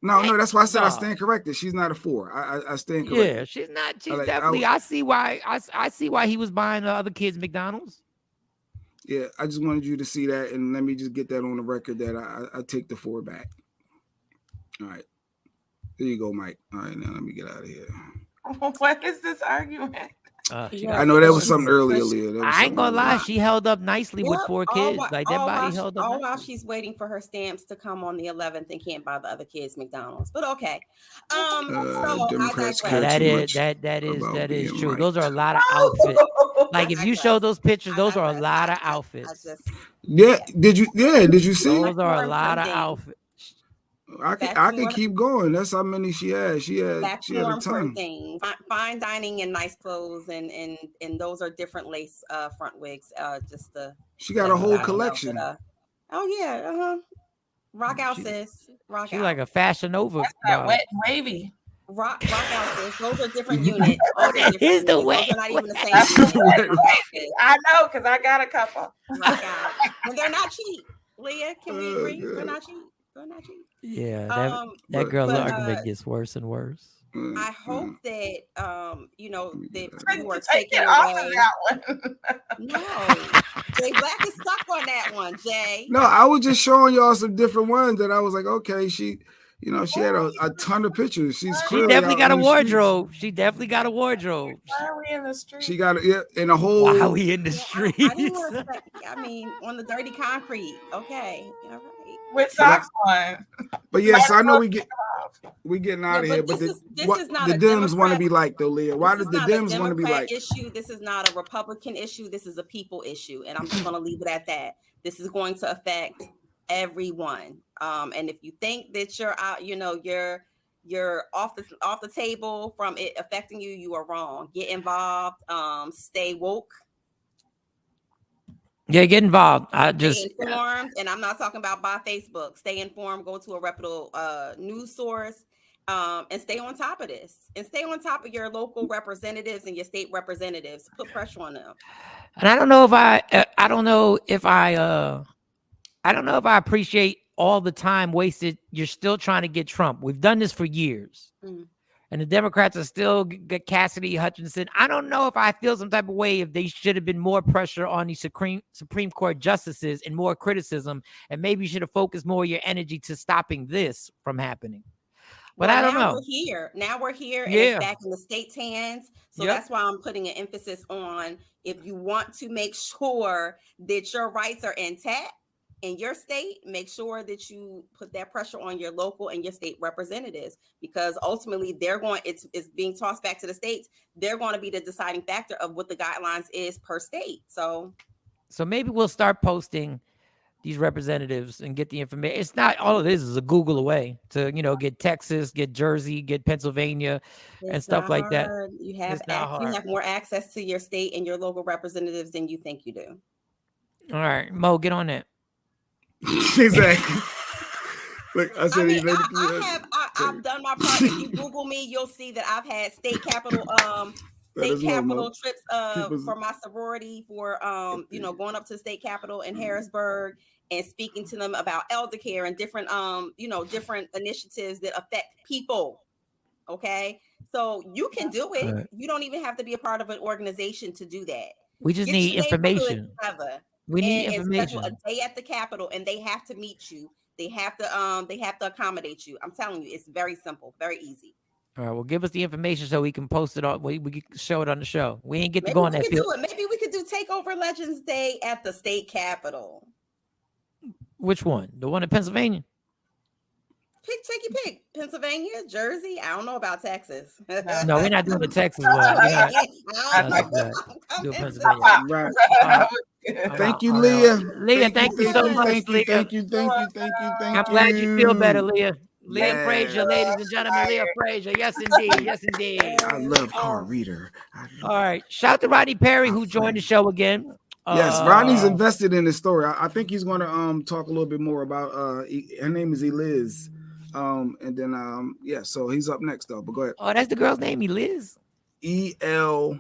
No, that's why I said I stand corrected. She's not a 4. I stand corrected. Yeah, she's not. She's definitely. I see why. I see why he was buying other kids McDonald's. Yeah, I just wanted you to see that, and let me just get that on the record that I take the 4 back. All right, there you go, Mike. All right, now let me get out of here. What is this argument? I know that was something earlier, Leah. I ain't gonna lie, she held up nicely with 4 kids. Like that body held up. All while she's waiting for her stamps to come on the 11th and can't buy the other kids McDonald's. But okay. Democrats care that too is much that is true. right. Those are a lot of outfits. Like if you show those pictures, those are a lot of outfits. Did you see? Those are a lot of outfits. I can keep going. That's how many she had. She had a ton. Things. Fine dining and nice clothes, and those are different lace front wigs. She got a whole collection. Rock out, sis. Rock She's out. like a Fashion Nova. That wet and wavy. Rock out, sis. Those are different units. That is the way. Those are not even the same unit. I know, because I got a couple. Rock out. And they're not cheap. Leah, can we agree? They're not cheap. They're not cheap. Yeah, that girl's argument gets worse and worse. I hope that that you are take taking it off away. of that one. No, Jay Black is stuck on that one, Jay. No, I was just showing y'all some different ones that I was like, okay, she had a ton of pictures. She definitely got a wardrobe. She definitely got a wardrobe. Why are we in the street? She got it in a whole. Why are we in the street? I mean, on the dirty concrete. Okay, all right. With socks on. But yes, I know we getting out of here. But the Dems want to be like though, Leah. Why does the Dems want to be like? Issue. This is not a Republican issue. This is a people issue, and I'm just going to leave it at that. This is going to affect everyone. And if you think that you're out, you're off the table from it affecting you, you are wrong. Get involved. Stay woke. Yeah, get involved. Stay informed, and I'm not talking about by Facebook. Stay informed. Go to a reputable news source, and stay on top of this. And stay on top of your local representatives and your state representatives. Put pressure on them. And I don't know if I appreciate all the time wasted. You're still trying to get Trump. We've done this for years. Mm. And the Democrats are still get Cassidy Hutchinson. I don't know if I feel some type of way if they should have been more pressure on the Supreme Court justices and more criticism, and maybe you should have focused more of your energy to stopping this from happening. But I don't know. Now we're here, and it's back in the state's hands. So that's why I'm putting an emphasis on if you want to make sure that your rights are intact in your state, make sure that you put that pressure on your local and your state representatives, because ultimately it's being tossed back to the states. They're going to be the deciding factor of what the guidelines is per state. So maybe we'll start posting these representatives and get the information. It's not all of this is a Google away to, get Texas, get Jersey, get Pennsylvania and stuff like that. You have more access to your state and your local representatives than you think you do. All right, Mo, get on that. Exactly. Look, I've done my part. If you Google me, you'll see that I've had state capital trips for my sorority for going up to the state capitol in Harrisburg and speaking to them about elder care and different different initiatives that affect people. Okay, so you can do it. Right. You don't even have to be a part of an organization to do that. We just need information. We need information. A day at the Capitol, and they have to meet you. They have to accommodate you. I'm telling you, it's very simple, very easy. All right, well, give us the information so we can post it on. We can show it on the show. We ain't get to go on that field. Maybe we could do Takeover Legends Day at the state capitol. Which one? The one in Pennsylvania? Take your pick. Pennsylvania, Jersey. I don't know about Texas. No, we're not doing the Texas one. Right. Thank you, Leah. Leah, thank you so much. Thank you. I'm glad you feel better, Leah. Leah Frazier, ladies and gentlemen, Leah Frazier. Yes, indeed. Yes, indeed. I love Car Reader. All right. Shout out to Rodney Perry, who joined the show again. Yes, Rodney's invested in this story. I think he's going to talk a little bit more about her name is Eliz. And then so he's up next though. But go ahead. Oh, that's the girl's name, Eliz. Eliz.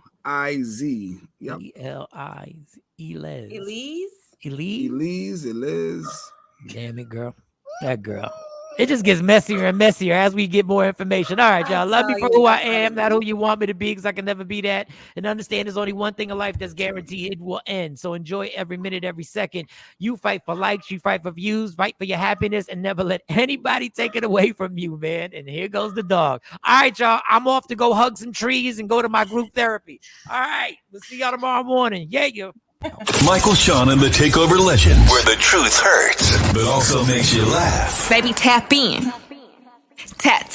Yep. Eliz. Eliz. Eliz. Damn it, girl. That girl. It just gets messier and messier as we get more information. All right, y'all. Love me for who I am, not who you want me to be, because I can never be that. And understand there's only one thing in life that's guaranteed. It will end. So enjoy every minute, every second. You fight for likes, you fight for views, fight for your happiness, and never let anybody take it away from you, man. And here goes the dog. All right, y'all. I'm off to go hug some trees and go to my group therapy. All right. We'll see y'all tomorrow morning. Yeah, you. Michael, Shawn, and the Takeover Legend, where the truth hurts, but also makes you laugh. Baby, tap in. Tap.